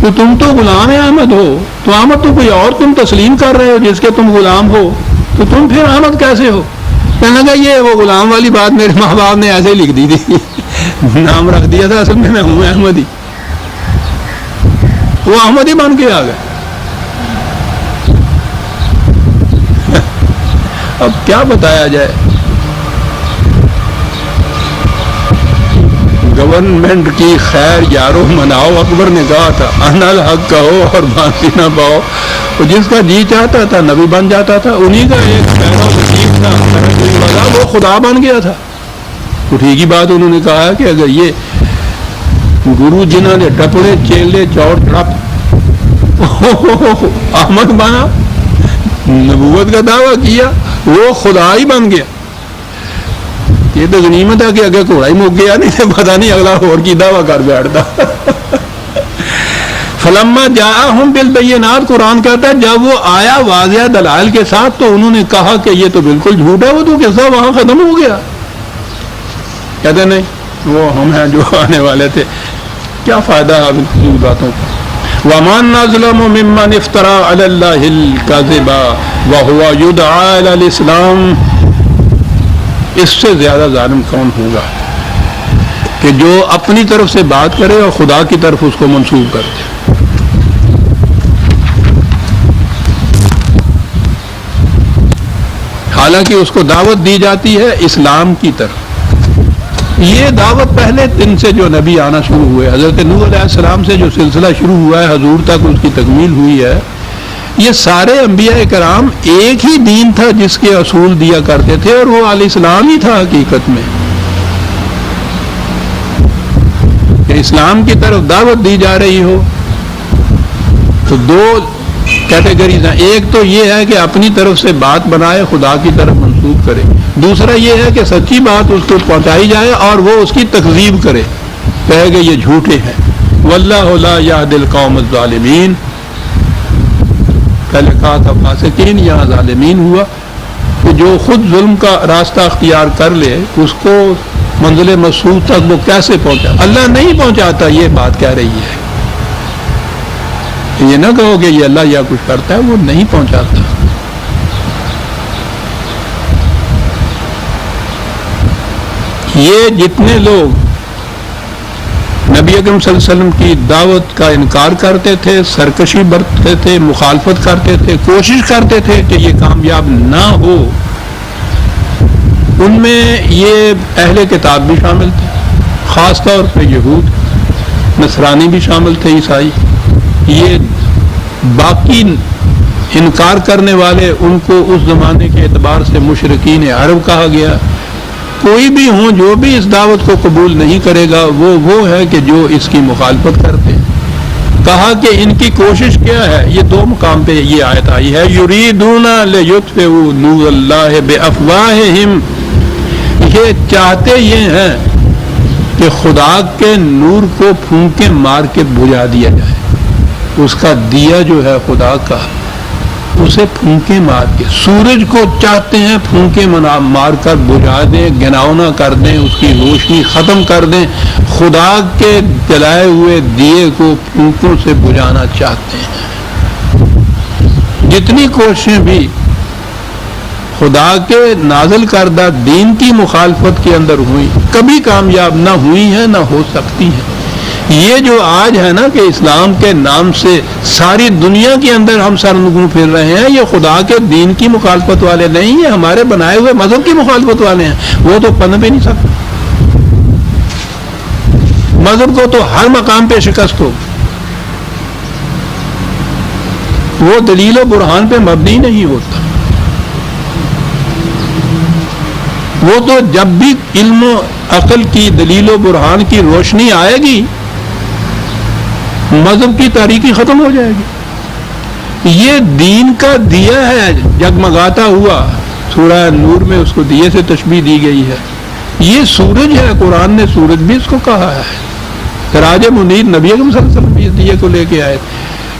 تو تم تو غلام احمد ہو، تو احمد تو کوئی اور تم تسلیم کر رہے ہو جس کے تم غلام ہو، تو تم پھر احمد کیسے ہو؟ کہنے لگا یہ وہ غلام والی بات میرے ماں باپ نے ایسے ہی لکھ دی تھی، نام رکھ دیا تھا، اصل میں ہوں احمد ہی. وہ احمد ہی بن کے آ گئے. اب کیا بتایا جائے؟ گورنمنٹ کی خیر یارو مناؤ، اکبر نے کہا تھا انا الحق کہو اور باقی نہ پاؤ. جس کا جی چاہتا تھا نبی بن جاتا تھا. انہی کا ایک پیرا وزیر تھا، وہ خدا بن گیا تھا. تو ٹھیک ہی بات انہوں نے کہا ہے کہ اگر یہ گرو جنہوں نے ٹپڑے چیلے چوڑ ٹرپ احمد بنا، نبوت کا دعویٰ کیا، وہ خدا ہی بن گیا. یہ تو غنیمت ہے کہ اگے گھوڑا ہی مک گیا، نہیں تو پتہ نہیں اگلا اور کی دعویٰ کر بیٹھتا۔ فلما جاءہم بالبینات، قرآن کہتا ہے جب وہ آیا واضح دلائل کے ساتھ تو انہوں نے کہا کہ یہ تو بالکل جھوٹ ہے، وہ تو قصہ وہاں ختم ہو گیا۔ کہتے نہیں وہ ہم ہیں جو آنے والے تھے، کیا فائدہ ہے ان باتوں کا۔ وَمَنْ أَظْلَمُ مِمَّنِ افْتَرَىٰ عَلَى اللَّهِ الْكَذِبَ وَهُوَ يُدْعَىٰ إِلَى الْإِسْلَامِ، اس سے زیادہ ظالم کون ہوگا کہ جو اپنی طرف سے بات کرے اور خدا کی طرف اس کو منسوب کر دے۔ حالانکہ اس کو دعوت دی جاتی ہے اسلام کی طرف۔ یہ دعوت پہلے دن سے جو نبی آنا شروع ہوئے، حضرت نوح علیہ السلام سے جو سلسلہ شروع ہوا ہے حضور تک اس کی تکمیل ہوئی ہے، یہ سارے انبیاء کرام ایک ہی دین تھا جس کے اصول دیا کرتے تھے، اور وہ علیہ السلام ہی تھا حقیقت میں، کہ اسلام کی طرف دعوت دی جا رہی ہو۔ تو دو کیٹیگریز ہیں، ایک تو یہ ہے کہ اپنی طرف سے بات بنائے خدا کی طرف منسوب کرے، دوسرا یہ ہے کہ سچی بات اس کو پہنچائی جائے اور وہ اس کی تکذیب کرے، کہے کہ یہ جھوٹے ہیں۔ واللہ لا یہدی القوم الظالمین، پہلے کہا تھا فاسقین، یہاں ظالمین ہوا، کہ جو خود ظلم کا راستہ اختیار کر لے اس کو منزل مقصود تک وہ کیسے پہنچا؟ اللہ نہیں پہنچاتا، یہ بات کہہ رہی ہے۔ یہ نہ کہو کہ یہ اللہ یا کچھ کرتا ہے، وہ نہیں پہنچاتا۔ یہ جتنے لوگ نبی اکرم صلی اللہ علیہ وسلم کی دعوت کا انکار کرتے تھے، سرکشی برتتے تھے، مخالفت کرتے تھے، کوشش کرتے تھے کہ یہ کامیاب نہ ہو، ان میں یہ اہل کتاب بھی شامل تھے، خاص طور پہ یہود، نصرانی بھی شامل تھے، عیسائی۔ یہ باقی انکار کرنے والے ان کو اس زمانے کے اعتبار سے مشرکین عرب کہا گیا۔ کوئی بھی ہوں جو بھی اس دعوت کو قبول نہیں کرے گا وہ ہے کہ جو اس کی مخالفت کرتے ہیں۔ کہا کہ ان کی کوشش کیا ہے، یہ دو مقام پہ یہ آیت آئی ہے، یریدون لیطفئوا نور اللہ بافواہہم، یہ چاہتے یہ ہیں کہ خدا کے نور کو پھونکے مار کے بجھا دیا جائے، اس کا دیا جو ہے خدا کا اسے پھونکے مار کے، سورج کو چاہتے ہیں پھونکے مار کر بجھا دیں، گناؤنا کر دیں، اس کی روشنی ختم کر دیں۔ خدا کے جلائے ہوئے دیے کو پھونکوں سے بجھانا چاہتے ہیں۔ جتنی کوششیں بھی خدا کے نازل کردہ دین کی مخالفت کے اندر ہوئی، کبھی کامیاب نہ ہوئی ہیں نہ ہو سکتی ہیں۔ یہ جو آج ہے نا کہ اسلام کے نام سے ساری دنیا کے اندر ہم سرنگوں پھر رہے ہیں، یہ خدا کے دین کی مخالفت والے نہیں ہیں، ہمارے بنائے ہوئے مذہب کی مخالفت والے ہیں۔ وہ تو پنپ بھی نہیں سکتے، مذہب کو تو ہر مقام پہ شکست ہو، وہ دلیل و برہان پہ مبنی نہیں ہوتا۔ وہ تو جب بھی علم و عقل کی دلیل و برہان کی روشنی آئے گی مذہب کی تاریکی ختم ہو جائے گی۔ یہ دین کا دیا ہے جگمگاتا ہوا، سورہ نور میں اس کو دیے سے تشبیہ دی گئی ہے۔ یہ سورج ہے، قرآن نے سورج بھی اس کو کہا ہے، سراج منیر نبی اکرم صلی اللہ علیہ وسلم اس دیے کو لے کے آئے۔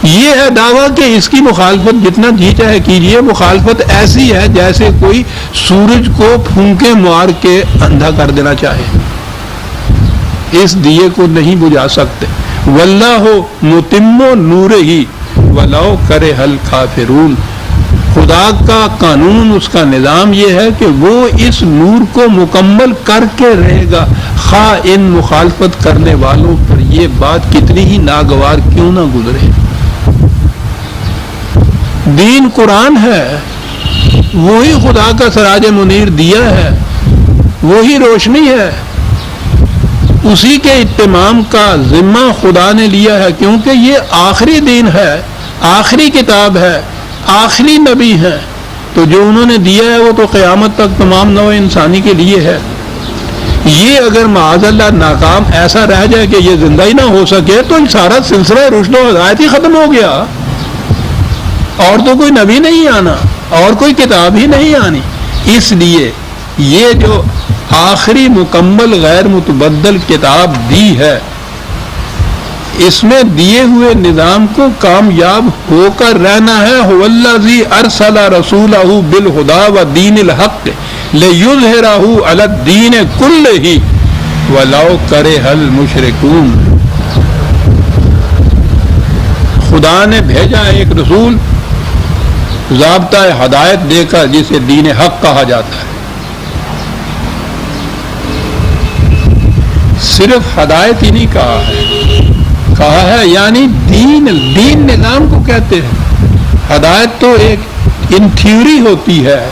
یہ ہے دعویٰ کہ اس کی مخالفت جتنا جی چاہے کیجیے، مخالفت ایسی ہے جیسے کوئی سورج کو پھونکے مار کے اندھا کر دینا چاہے، اس دیے کو نہیں بجھا سکتے۔ واللہ متم نورہ ولو کرہ الکافرون، خدا کا قانون، اس کا نظام یہ ہے کہ وہ اس نور کو مکمل کر کے رہے گا، خواہ ان مخالفت کرنے والوں پر یہ بات کتنی ہی ناگوار کیوں نہ گزرے۔ دین قرآن ہے، وہی خدا کا سراج منیر دیا ہے، وہی روشنی ہے، اسی کے اتمام کا ذمہ خدا نے لیا ہے، کیونکہ یہ آخری دین ہے، آخری کتاب ہے، آخری نبی ہے، تو جو انہوں نے دیا ہے وہ تو قیامت تک تمام نوع انسانی کے لیے ہے۔ یہ اگر معاذ اللہ ناکام ایسا رہ جائے کہ یہ زندہ ہی نہ ہو سکے تو سارا سلسلہ رشد و ہدایت ہی ختم ہو گیا، اور تو کوئی نبی نہیں آنا اور کوئی کتاب ہی نہیں آنی۔ اس لیے یہ جو آخری مکمل غیر متبدل کتاب دی ہے، اس میں دیے ہوئے نظام کو کامیاب ہو کر رہنا ہے۔ هو الذی ارسل رسولہ بالہدی ودین الحق لیظہرہ علی الدین کلہ ولو کرہ المشرکون۔ خدا نے بھیجا ایک رسول ضابطہ ہدایت دے کر، جسے دین حق کہا جاتا ہے۔ صرف ہدایت ہی نہیں کہا ہے یعنی دین نظام کو کہتے ہیں۔ ہدایت تو ایک ان تھیوری ہوتی ہے،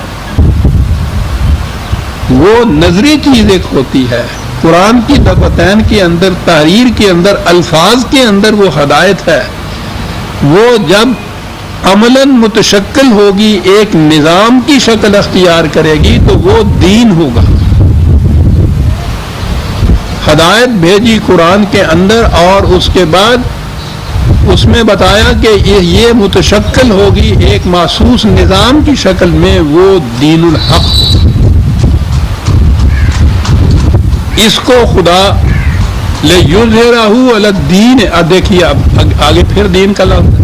وہ نظری چیز ایک ہوتی ہے۔ قرآن کی دفتین کے اندر، تحریر کے اندر، الفاظ کے اندر وہ ہدایت ہے، وہ جب عملاً متشکل ہوگی، ایک نظام کی شکل اختیار کرے گی تو وہ دین ہوگا۔ ہدایت بھیجی قرآن کے اندر اور اس کے بعد اس میں بتایا کہ یہ متشکل ہوگی ایک مخصوص نظام کی شکل میں، وہ دین الحق۔ اس کو خدا لیظہرہ علی الدین، دیکھیے اب آگے پھر دین کا لفظ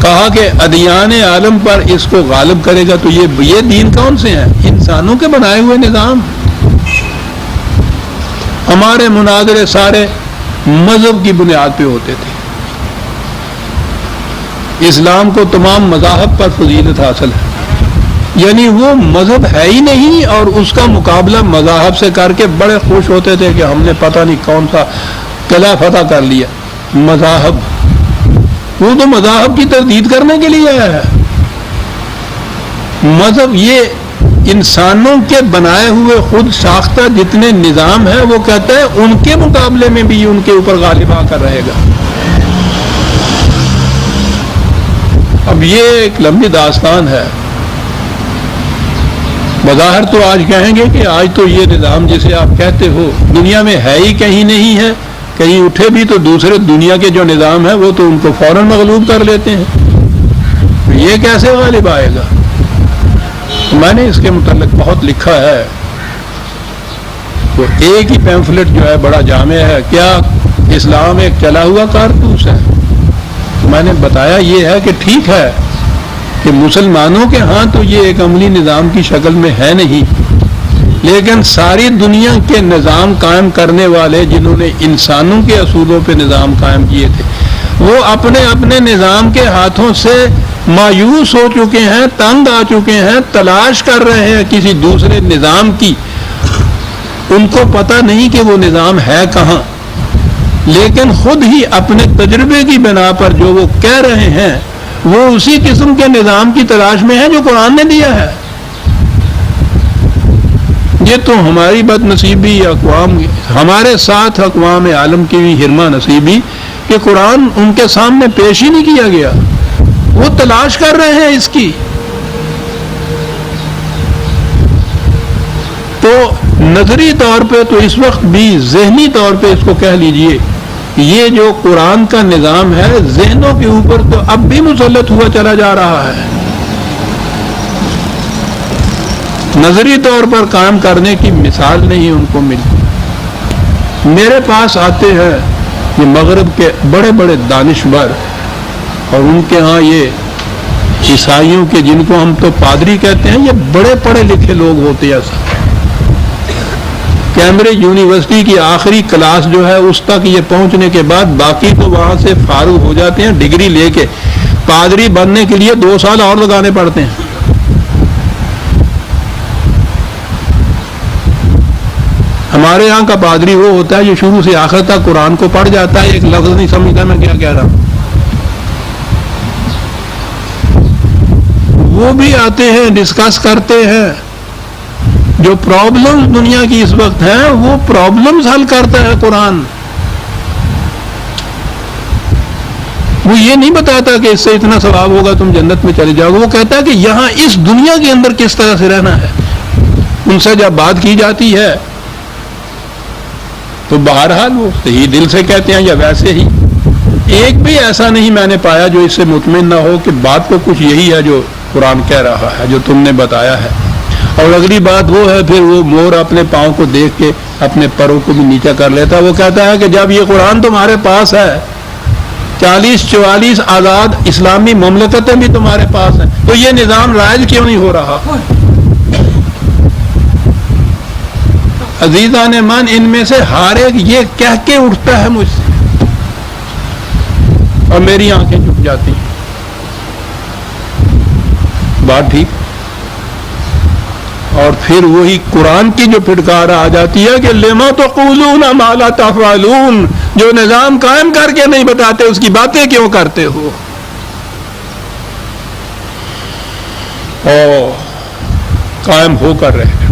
کہا کہ ادیان عالم پر اس کو غالب کرے گا۔ تو یہ دین کون سے ہیں؟ انسانوں کے بنائے ہوئے نظام۔ ہمارے مناظرے سارے مذہب کی بنیاد پہ ہوتے تھے۔ اسلام کو تمام مذاہب پر فضیلت حاصل ہے، یعنی وہ مذہب ہے ہی نہیں، اور اس کا مقابلہ مذاہب سے کر کے بڑے خوش ہوتے تھے کہ ہم نے پتہ نہیں کون سا قلعہ فتح کر لیا۔ مذاہب، وہ تو مذاہب کی تردید کرنے کے لیے آیا ہے۔ مذہب یہ انسانوں کے بنائے ہوئے خود ساختہ جتنے نظام ہیں، وہ کہتا ہے ان کے مقابلے میں بھی ان کے اوپر غالب آ کر رہے گا۔ اب یہ ایک لمبی داستان ہے۔ بظاہر تو آج کہیں گے کہ آج تو یہ نظام جسے آپ کہتے ہو دنیا میں ہے ہی کہیں نہیں ہے، کہیں اٹھے بھی تو دوسرے دنیا کے جو نظام ہیں وہ تو ان کو فوراً مغلوب کر لیتے ہیں۔ یہ کیسے غالب آئے گا؟ میں نے اس کے متعلق بہت لکھا ہے۔ وہ ایک ہی پیمفلٹ جو ہے بڑا جامع ہے، کیا اسلام ایک چلا ہوا کارتوس ہے؟ میں نے بتایا یہ ہے کہ ٹھیک ہے کہ مسلمانوں کے ہاں تو یہ ایک عملی نظام کی شکل میں ہے نہیں، لیکن ساری دنیا کے نظام قائم کرنے والے جنہوں نے انسانوں کے اصولوں پہ نظام قائم کیے تھے، وہ اپنے اپنے نظام کے ہاتھوں سے مایوس ہو چکے ہیں، تنگ آ چکے ہیں، تلاش کر رہے ہیں کسی دوسرے نظام کی۔ ان کو پتہ نہیں کہ وہ نظام ہے کہاں، لیکن خود ہی اپنے تجربے کی بنا پر جو وہ کہہ رہے ہیں وہ اسی قسم کے نظام کی تلاش میں ہے جو قرآن نے دیا ہے۔ یہ تو ہماری بد نصیبی، ہمارے ساتھ اقوام عالم کی بھی ہرما نصیبی کہ قرآن ان کے سامنے پیش ہی نہیں کیا گیا۔ وہ تلاش کر رہے ہیں اس کی۔ تو نظری طور پہ تو اس وقت بھی، ذہنی طور پہ اس کو کہہ لیجئے، یہ جو قرآن کا نظام ہے ذہنوں کے اوپر تو اب بھی مسلط ہوا چلا جا رہا ہے۔ نظری طور پر قائم کرنے کی مثال نہیں ان کو ملتی۔ میرے پاس آتے ہیں یہ مغرب کے بڑے بڑے دانشور، اور ان کے ہاں یہ عیسائیوں کے، جن کو ہم تو پادری کہتے ہیں، یہ بڑے پڑھے لکھے لوگ ہوتے ہیں۔ کیمبرج یونیورسٹی کی آخری کلاس جو ہے اس تک یہ پہنچنے کے بعد باقی تو وہاں سے فارغ ہو جاتے ہیں ڈگری لے کے۔ پادری بننے کے لیے 2 سال اور لگانے پڑتے ہیں۔ ہمارے یہاں کا پادری وہ ہوتا ہے جو شروع سے آخر تک قرآن کو پڑھ جاتا ہے، ایک لفظ نہیں سمجھتا میں کیا کہہ رہا ہوں۔ وہ بھی آتے ہیں، ڈسکس کرتے ہیں، جو پرابلمز دنیا کی اس وقت ہیں وہ پرابلمز حل کرتا ہے قرآن۔ وہ یہ نہیں بتاتا کہ اس سے اتنا ثواب ہوگا تم جنت میں چلے جاؤ گے، وہ کہتا ہے کہ یہاں اس دنیا کے اندر کس طرح سے رہنا ہے۔ ان سے جب بات کی جاتی ہے تو بہرحال وہ صحیح دل سے کہتے ہیں یا ویسے ہی۔ ایک بھی ایسا نہیں میں نے پایا جو اس سے مطمئن نہ ہو کہ بات کو کچھ یہی ہے جو قرآن کہہ رہا ہے، جو تم نے بتایا ہے۔ اور اگلی بات وہ ہے پھر وہ مور اپنے پاؤں کو دیکھ کے اپنے پروں کو بھی نیچا کر لیتا ہے. وہ کہتا ہے کہ جب یہ قرآن تمہارے پاس ہے، 40-44 آزاد اسلامی مملکتیں بھی تمہارے پاس ہیں، تو یہ نظام رائج کیوں نہیں ہو رہا؟ عزیزان من، ان میں سے ہر ایک یہ کہہ کے اٹھتا ہے مجھ سے اور میری آنکھیں جھک جاتی ہیں. بات ٹھیک؟ اور پھر وہی قرآن کی جو پھٹکار آ جاتی ہے کہ لما تقولون ما لا تفعلون، جو نظام قائم کر کے نہیں بتاتے اس کی باتیں کیوں کرتے ہو؟ اور قائم ہو کر رہے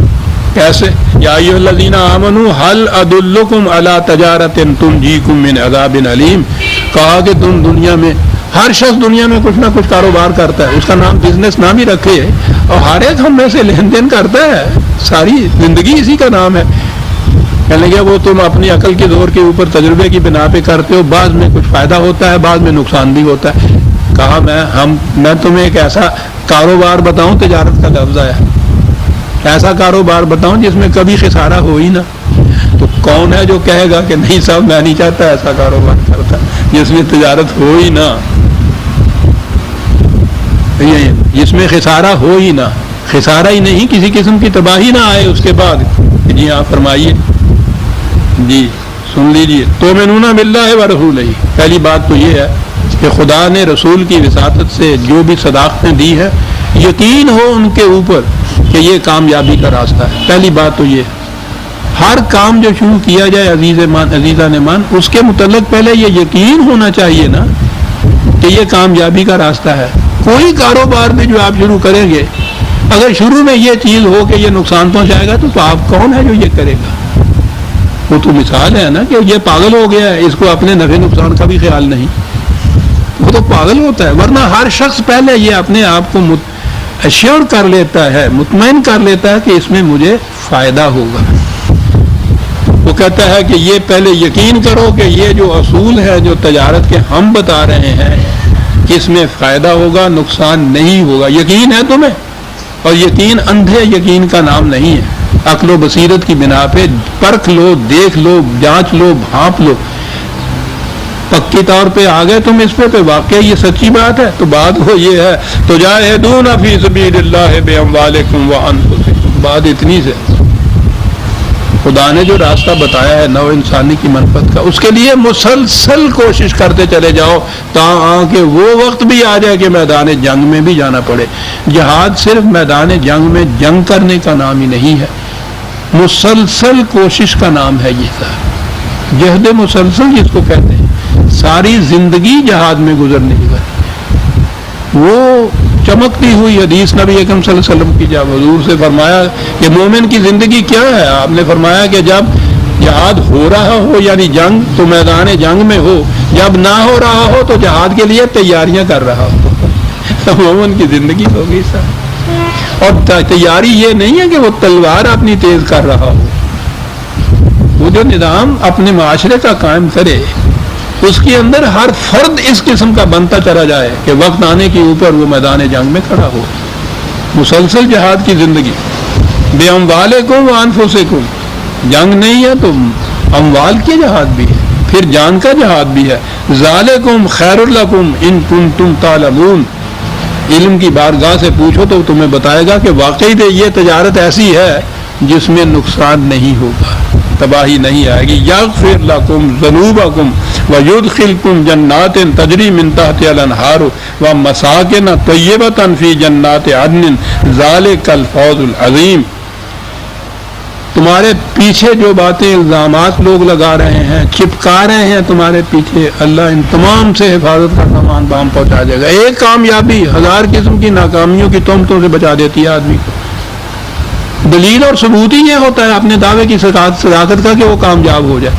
کیسے؟ یا ایھا الذین آمنوا هل ادلکم علی تجارۃ تنجیکم من عذاب علیم. کہا کہ تم دنیا میں، ہر شخص دنیا میں کچھ نہ کچھ کاروبار کرتا ہے، اس کا نام بزنس نام ہی رکھے ہے، اور ہر ایک ہم میں سے لین دین کرتا ہے، ساری زندگی اسی کا نام ہے. کہنے لگے وہ تم اپنی عقل کے زور کے اوپر تجربے کی بنا پہ کرتے ہو، بعض میں کچھ فائدہ ہوتا ہے، بعض میں نقصان بھی ہوتا ہے. کہا میں تمہیں ایک ایسا کاروبار بتاؤں، تجارت کا لفظ آیا، ایسا کاروبار بتاؤں جس میں کبھی خسارہ ہو ہی نہ. تو کون ہے جو کہے گا کہ نہیں صاحب میں نہیں چاہتا ایسا کاروبار کرتا جس میں تجارت ہو ہی نہ، جس میں خسارہ ہو ہی نہ، خسارہ ہی نہیں، کسی قسم کی تباہی نہ آئے اس کے بعد. جی ہاں فرمائیے، جی سن لیجیے. تؤمنون باللہ ورسولہ، پہلی بات تو یہ ہے کہ خدا نے رسول کی وساطت سے جو بھی صداقتیں دی ہے، یقین ہو ان کے اوپر کہ یہ کامیابی کا راستہ ہے. پہلی بات تو یہ ہے، ہر کام جو شروع کیا جائے عزیزان مان، اس کے متعلق پہلے یہ یقین ہونا چاہیے نا کہ یہ کامیابی کا راستہ ہے. کوئی کاروبار میں جو آپ شروع کریں گے، اگر شروع میں یہ چیز ہو کہ یہ نقصان پہنچائے گا، تو آپ کون ہے جو یہ کرے گا؟ وہ تو مثال ہے نا کہ یہ پاگل ہو گیا ہے، اس کو اپنے نفع نقصان کا بھی خیال نہیں، وہ تو پاگل ہوتا ہے. ورنہ ہر شخص پہلے یہ اپنے آپ کو ایشور کر لیتا ہے، مطمئن کر لیتا ہے کہ اس میں مجھے فائدہ ہوگا. وہ کہتا ہے کہ یہ پہلے یقین کرو کہ یہ جو اصول ہے جو تجارت کے ہم بتا رہے ہیں، اس میں فائدہ ہوگا، نقصان نہیں ہوگا. یقین ہے تمہیں، اور یقین اندھے یقین کا نام نہیں ہے. عقل و بصیرت کی بنا پہ پرکھ لو، دیکھ لو، جانچ لو، بھانپ لو. پکی طور پہ آ گئے تم اس پہ واقعی یہ سچی بات ہے، تو بات وہ یہ ہے تجاہدون فی سبیل اللہ باموالکم وانفسکم. بات اتنی سے خدا نے جو راستہ بتایا ہے نو انسانی کی منفعت کا، اس کے لیے مسلسل کوشش کرتے چلے جاؤ تاکہ وہ وقت بھی آ جائے کہ میدان جنگ میں بھی جانا پڑے. جہاد صرف میدان جنگ میں جنگ کرنے کا نام ہی نہیں ہے، مسلسل کوشش کا نام ہے. یہ جہد مسلسل جس کو کہتے ہیں، ساری زندگی جہاد میں گزرنے کی بات. وہ چمکتی ہوئی حدیث نبی اکرم صلی اللہ علیہ وسلم کی، جب حضور سے فرمایا کہ مومن کی زندگی کیا ہے، آپ نے فرمایا کہ جب جہاد ہو رہا ہو یعنی جنگ تو میدان جنگ میں ہو، جب نہ ہو رہا ہو تو جہاد کے لیے تیاریاں کر رہا ہو. مومن کی زندگی ہوگی سر. اور تیاری یہ نہیں ہے کہ وہ تلوار اپنی تیز کر رہا ہو، وہ جو نظام اپنے معاشرے کا قائم کرے اس کے اندر ہر فرد اس قسم کا بنتا چلا جائے کہ وقت آنے کے اوپر وہ میدان جنگ میں کھڑا ہو. مسلسل جہاد کی زندگی. باموالکم وانفسکم، جنگ نہیں ہے تو اموال کی جہاد بھی ہے، پھر جان کا جہاد بھی ہے. ذالکم خیر لکم ان کنتم تعلمون. علم کی بارگاہ سے پوچھو تو تمہیں بتائے گا کہ واقعی یہ تجارت ایسی ہے جس میں نقصان نہیں ہوگا، تباہی نہیں آئے گی. یغفر لکم ذنوبکم ویدخلکم جنات تجری من تحتها الانہار ومساکن طیبۃ فی جنات عدن ذلک الفوز العظیم. تمہارے پیچھے جو باتیں الزامات لوگ لگا رہے ہیں، چپکا رہے ہیں تمہارے پیچھے، اللہ ان تمام سے حفاظت کا سامان بام پہنچا دے گا. ایک کامیابی 1000 قسم کی ناکامیوں کی تہمتوں سے بچا دیتی ہے آدمی کو. دلیل اور ثبوت ہی یہ ہوتا ہے اپنے دعوے کی صداقت کا کہ وہ کامیاب ہو جائے.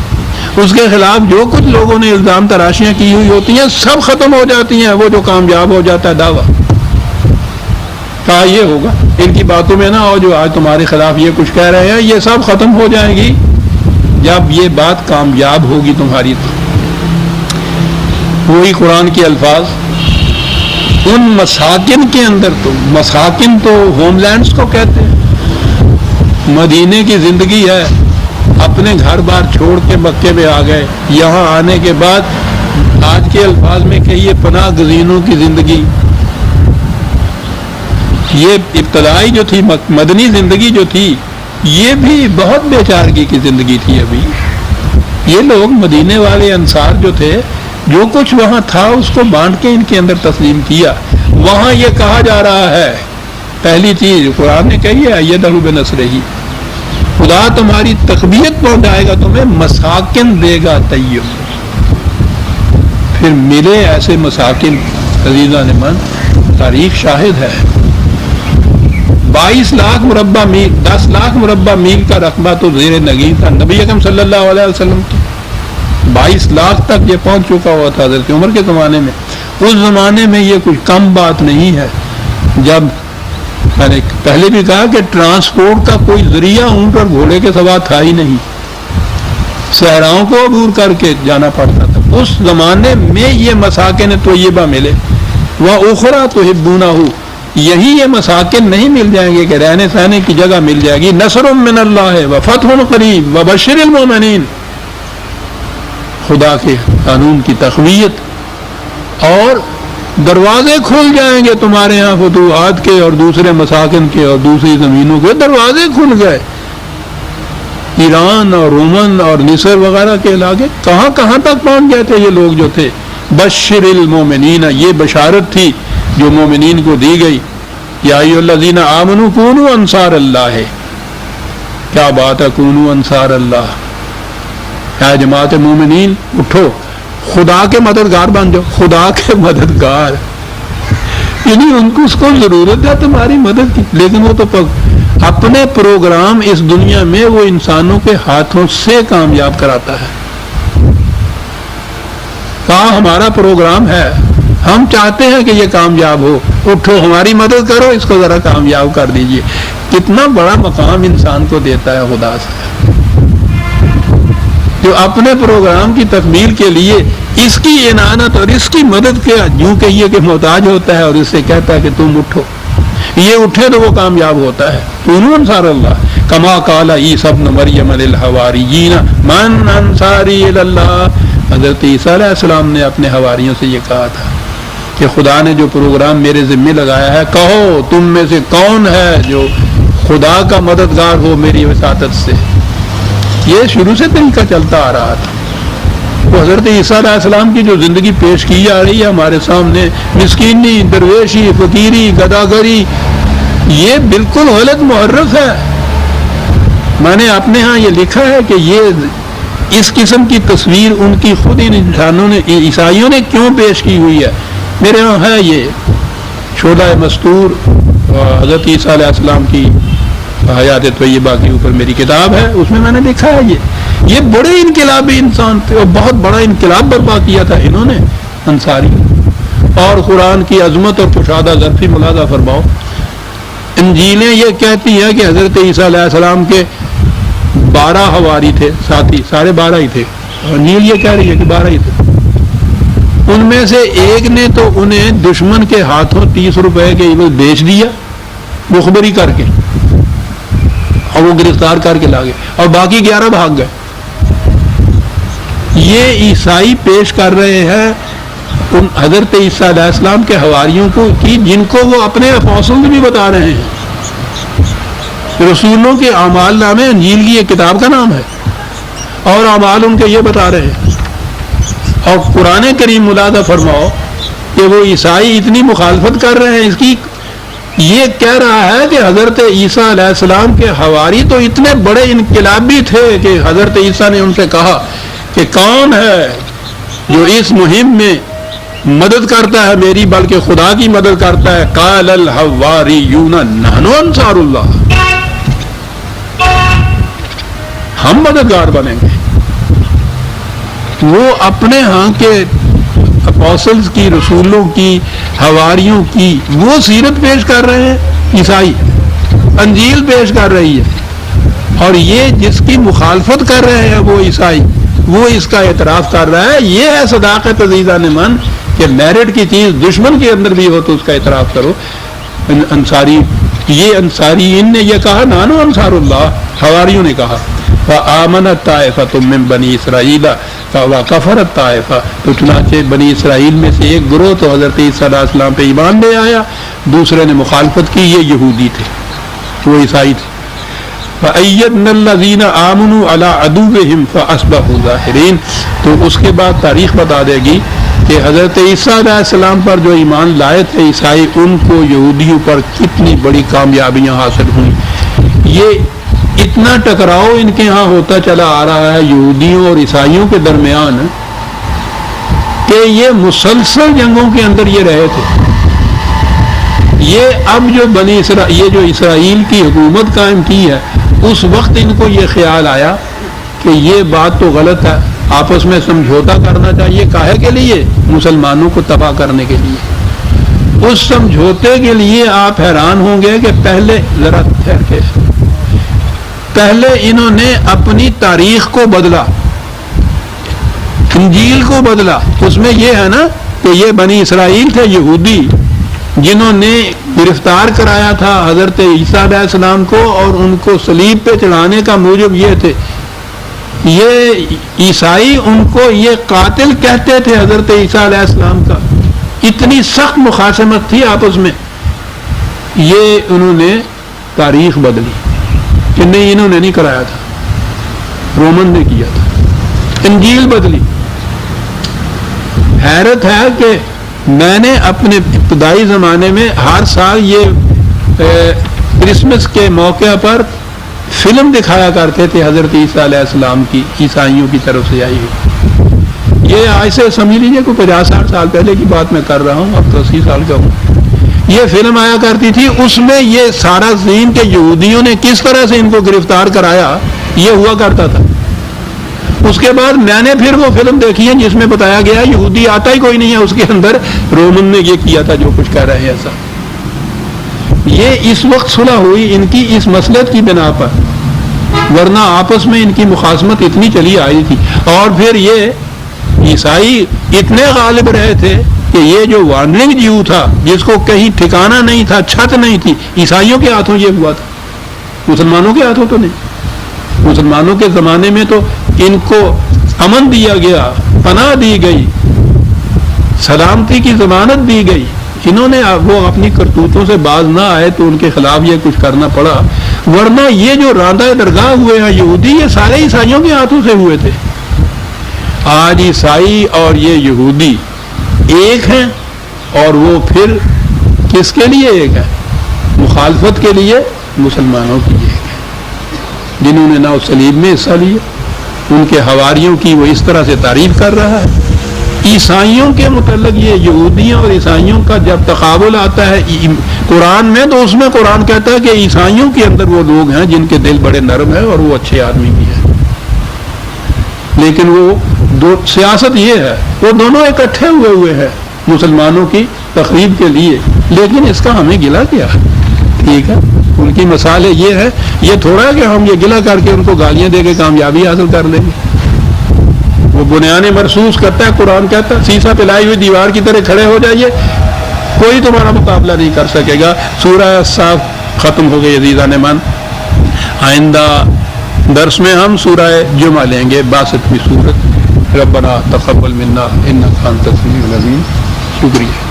اس کے خلاف جو کچھ لوگوں نے الزام تراشیاں کی ہوئی ہوتی ہیں سب ختم ہو جاتی ہیں. وہ جو کامیاب ہو جاتا ہے دعویٰ کہا یہ ہوگا ان کی باتوں میں نا، اور جو آج تمہارے خلاف یہ کچھ کہہ رہے ہیں یہ سب ختم ہو جائیں گی جب یہ بات کامیاب ہوگی تمہاری. تو وہی قرآن کے الفاظ ان مساکن کے اندر، تو مساکن تو ہوم لینڈز کو کہتے ہیں، مدینے کی زندگی ہے، اپنے گھر بار چھوڑ کے مکے میں آ گئے، یہاں آنے کے بعد آج کے الفاظ میں کہیے پناہ گزینوں کی زندگی. یہ ابتدائی جو تھی مدنی زندگی جو تھی یہ بھی بہت بے چارگی کی زندگی تھی. ابھی یہ لوگ مدینے والے انصار جو تھے جو کچھ وہاں تھا اس کو بانٹ کے ان کے اندر تسلیم کیا. وہاں یہ کہا جا رہا ہے پہلی چیز قرآن نے کہی ہے ایدہ بنصرہ، خدا تمہاری تقویت پہنچائے گا، تمہیں مساکن دے گا طیب. پھر ملے ایسے مساکن عزیزان من، تاریخ شاہد ہے. 22 لاکھ مربع میل، 10 لاکھ مربع میل کا رقبہ تو زیر نگین تھا نبی اکرم صلی اللہ علیہ وسلم کی. 22 لاکھ تک یہ پہنچ چکا ہوا تھا حضرت عمر کے زمانے میں. اس زمانے میں یہ کچھ کم بات نہیں ہے. جب میں نے پہلے بھی کہا کہ ٹرانسپورٹ کا کوئی ذریعہ اونٹ اور گھوڑے کے سوا تھا ہی نہیں، صحراؤں کو عبور کر کے جانا پڑتا تھا. اس زمانے میں یہ مساکن طیبہ ملے. وَأُخْرَىٰ تُحِبُّونَهُ، یہی یہ مساکن نہیں مل جائیں گے کہ رہنے سہنے کی جگہ مل جائے گی. نصر من اللہ وفتح قریب وبشر المؤمنین، خدا کے قانون کی تقویت اور دروازے کھل جائیں گے تمہارے ہاں فتوحات کے اور دوسرے مساکن کے اور دوسری زمینوں کے دروازے کھل گئے. ایران اور رومن اور مصر وغیرہ کے علاقے کہاں کہاں تک پہنچ گئے تھے یہ لوگ جو تھے. بشر المؤمنین، یہ بشارت تھی جو مومنین کو دی گئی. یا ایھا الذین آمنوا کونوا انصار اللہ. کیا بات ہے، کونوا انصار اللہ. یا جماعت مومنین اٹھو، خدا کے مددگار بن جاؤ. خدا کے مددگار یعنی ان کو اس کو ضرورت ہے تمہاری مدد کی، لیکن وہ تو اپنے پروگرام اس دنیا میں وہ انسانوں کے ہاتھوں سے کامیاب کراتا ہے. کہاں ہمارا پروگرام ہے، ہم چاہتے ہیں کہ یہ کامیاب ہو، اٹھو ہماری مدد کرو، اس کو ذرا کامیاب کر دیجئے. کتنا بڑا مقام انسان کو دیتا ہے خدا سے، جو اپنے پروگرام کی تکمیل کے لیے اس کی انعانت اور اس کی مدد کے یوں کہیے کہ محتاج ہوتا ہے اور اس سے کہتا ہے کہ تم اٹھو. یہ اٹھے تو وہ کامیاب ہوتا ہے. کونوا انصار اللہ کما قال عیسی ابن مریم للحواریین من انصاری الی اللہ. حضرت عیسیٰ علیہ السلام نے اپنے حواریوں سے یہ کہا تھا کہ خدا نے جو پروگرام میرے ذمہ لگایا ہے، کہو تم میں سے کون ہے جو خدا کا مددگار ہو میری وساطت سے. یہ شروع سے طریقہ چلتا آ رہا تھا. وہ حضرت عیسیٰ علیہ السلام کی جو زندگی پیش کی جا رہی ہے ہمارے سامنے، مسکینی، درویشی، فقیری، گداگری، یہ بالکل غلط محرف ہے. میں نے اپنے ہاں یہ لکھا ہے کہ یہ اس قسم کی تصویر ان کی خود ان انسانوں نے، عیسائیوں نے کیوں پیش کی ہوئی ہے. میرے ہاں ہے یہ شعلہ مستور، حضرت عیسیٰ علیہ السلام کی حیات طیبہ کے اوپر میری کتاب ہے، اس میں نے لکھا ہے یہ بڑے انقلابی انسان تھے اور بہت بڑا انقلاب برپا کیا تھا انہوں نے انصاری. اور قرآن کی عظمت اور کشادہ ظرفی ملاحظہ فرماؤ. انجیلیں یہ کہتی ہیں کہ حضرت عیسیٰ علیہ السلام کے 12 حواری تھے، ساتھی، سارے 12 ہی تھے. انجیل یہ کہہ رہی ہے کہ 12 ہی تھے. ان میں سے ایک نے تو انہیں دشمن کے ہاتھوں 30 روپے کے عوض بیچ دیا مخبری کر کے، اور وہ گرفتار کر کے لا گئے، اور باقی 11 بھاگ گئے. یہ عیسائی پیش کر رہے ہیں ان حضرت عیسیٰ علیہ السلام کے حواریوں کو کی، جن کو وہ اپنے اپوسٹل بھی بتا رہے ہیں. رسولوں کے اعمال نامے انجیل کی ایک کتاب کا نام ہے، اور اعمال ان کے یہ بتا رہے ہیں. اور قرآن کریم ملاحظہ فرماؤ کہ وہ عیسائی اتنی مخالفت کر رہے ہیں اس کی. یہ کہہ رہا ہے کہ حضرت عیسیٰ علیہ السلام کے حواری تو اتنے بڑے انقلابی تھے کہ حضرت عیسیٰ نے ان سے کہا کہ کون ہے جو اس مہم میں مدد کرتا ہے میری، بلکہ خدا کی مدد کرتا ہے. قال الحواریون نحن انصار اللہ، ہم مددگار بنیں گے. وہ اپنے ہاں کے اپوسلز کی، رسولوں کی، حواریوں کی وہ سیرت پیش کر رہے ہیں. عیسائی انجیل پیش کر رہی ہے، اور یہ جس کی مخالفت کر رہے ہیں وہ عیسائی، وہ اس کا اعتراف کر رہا ہے. یہ ہے صداقت عزیزان من کہ میرٹ کی چیز دشمن کے اندر بھی ہو تو اس کا اعتراف کرو. انصاری یہ انصاریین نے یہ کہا نانو انصار اللہ، حواریوں نے کہا فآمنت طائفۃ من بنی اسرائیل وکفرت طائفہ، تو چنانچہ بنی اسرائیل میں سے ایک گروہ تو حضرت عیسیٰ علیہ السلام پہ ایمان لے آیا، دوسرے نے مخالفت کی، یہ یہودی تھے، وہ عیسائی تھے۔ فَأَيَّدْنَا الَّذِينَ آمَنُوا عَلَىٰ عَدُوِّهِمْ فَأَصْبَحُوا ظَاهِرِينَ، تو اس کے بعد تاریخ بتا دے گی کہ حضرت عیسیٰ علیہ السلام پر جو ایمان لائے تھے عیسائی، ان کو یہودیوں پر کتنی بڑی کامیابیاں حاصل ہوئیں۔ یہ اتنا ٹکراؤ ان کے ہاں ہوتا چلا آ رہا ہے یہودیوں اور عیسائیوں کے درمیان کہ یہ مسلسل جنگوں کے اندر یہ رہے تھے۔ یہ اب جو یہ جو اسرائیل کی حکومت قائم کی ہے، اس وقت ان کو یہ خیال آیا کہ یہ بات تو غلط ہے، آپس میں سمجھوتا کرنا چاہیے، کاہے کے لیے؟ مسلمانوں کو تباہ کرنے کے لیے۔ اس سمجھوتے کے لیے آپ حیران ہوں گے کہ پہلے ذرا ٹھہر کے، پہلے انہوں نے اپنی تاریخ کو بدلا، انجیل کو بدلا۔ اس میں یہ ہے نا کہ یہ بنی اسرائیل تھے یہودی جنہوں نے گرفتار کرایا تھا حضرت عیسیٰ علیہ السلام کو، اور ان کو صلیب پہ چڑھانے کا موجب یہ تھے، یہ عیسائی ان کو یہ قاتل کہتے تھے حضرت عیسیٰ علیہ السلام کا۔ اتنی سخت مخاصمت تھی آپس میں۔ یہ انہوں نے تاریخ بدلی کہ نہیں، انہوں نے نہیں کرایا تھا، رومن نے کیا تھا، انجیل بدلی۔ حیرت ہے کہ میں نے اپنے ابتدائی زمانے میں ہر سال یہ کرسمس کے موقع پر فلم دکھایا کرتے تھے حضرت عیسیٰ علیہ السلام کی، عیسائیوں کی طرف سے آئی ہوئی۔ یہ آج سے سمجھ لیجیے کوئی 50-60 سال پہلے کی بات میں کر رہا ہوں، اب تو 80 سال کا ہوں۔ یہ فلم آیا کرتی تھی، اس میں یہ سارا سین کہ یہودیوں نے کس طرح سے ان کو گرفتار کرایا یہ ہوا کرتا تھا۔ اس کے بعد میں نے پھر وہ فلم دیکھی ہے جس میں بتایا گیا یہودی آتا ہی کوئی نہیں ہے اس کے اندر، رومن نے یہ کیا تھا جو کچھ کہہ رہے ہیں ایسا۔ یہ اس وقت صلح ہوئی ان کی اس مصلحت کی بنا پر، ورنہ آپس میں ان کی مخاصمت اتنی چلی آئی تھی۔ اور پھر یہ عیسائی اتنے غالب رہے تھے کہ یہ جو وانڈرنگ جیو تھا جس کو کہیں ٹھکانہ نہیں تھا، چھت نہیں تھی، عیسائیوں کے ہاتھوں یہ ہوا تھا، مسلمانوں کے ہاتھوں تو نہیں۔ مسلمانوں کے زمانے میں تو ان کو امن دیا گیا، پناہ دی گئی، سلامتی کی ضمانت دی گئی۔ انہوں نے وہ اپنی کرتوتوں سے باز نہ آئے تو ان کے خلاف یہ کچھ کرنا پڑا، ورنہ یہ جو راندہ درگاہ ہوئے ہیں یہودی، یہ سارے عیسائیوں کے ہاتھوں سے ہوئے تھے۔ آج عیسائی اور یہ یہودی ایک ہیں، اور وہ پھر کس کے لیے ایک ہے؟ مخالفت کے لیے مسلمانوں کے لیے ایک ہے، جنہوں نے نہ اس صلیب میں حصہ لیا۔ ان کے حواریوں کی وہ اس طرح سے تعریف کر رہا ہے۔ عیسائیوں کے متعلق یہ یہودیوں اور عیسائیوں کا جب تقابل آتا ہے قرآن میں، تو اس میں قرآن کہتا ہے کہ عیسائیوں کے اندر وہ لوگ ہیں جن کے دل بڑے نرم ہیں اور وہ اچھے آدمی بھی ہیں، لیکن وہ سیاست یہ ہے وہ دونوں اکٹھے ہوئے ہیں مسلمانوں کی تقریب کے لیے، لیکن اس کا ہمیں گلہ کیا ہے؟ ٹھیک ہے، ان کی مثال یہ ہے، یہ تھوڑا ہے کہ ہم یہ گلہ کر کے ان کو گالیاں دے کے کامیابی حاصل کر لیں گے۔ وہ بنیان مرصوص کرتا ہے، قرآن کہتا ہے سیسا پلائی ہوئی دیوار کی طرح کھڑے ہو جائیے، کوئی تمہارا مقابلہ نہیں کر سکے گا۔ سورہ صاف ختم ہو گئی عزیزان من۔ آئندہ درس میں ہم سورہ جمعہ لیں گے، 62ویں سورت۔ ربنا تقبل منا انک انت السمیع العلیم۔ شکریہ۔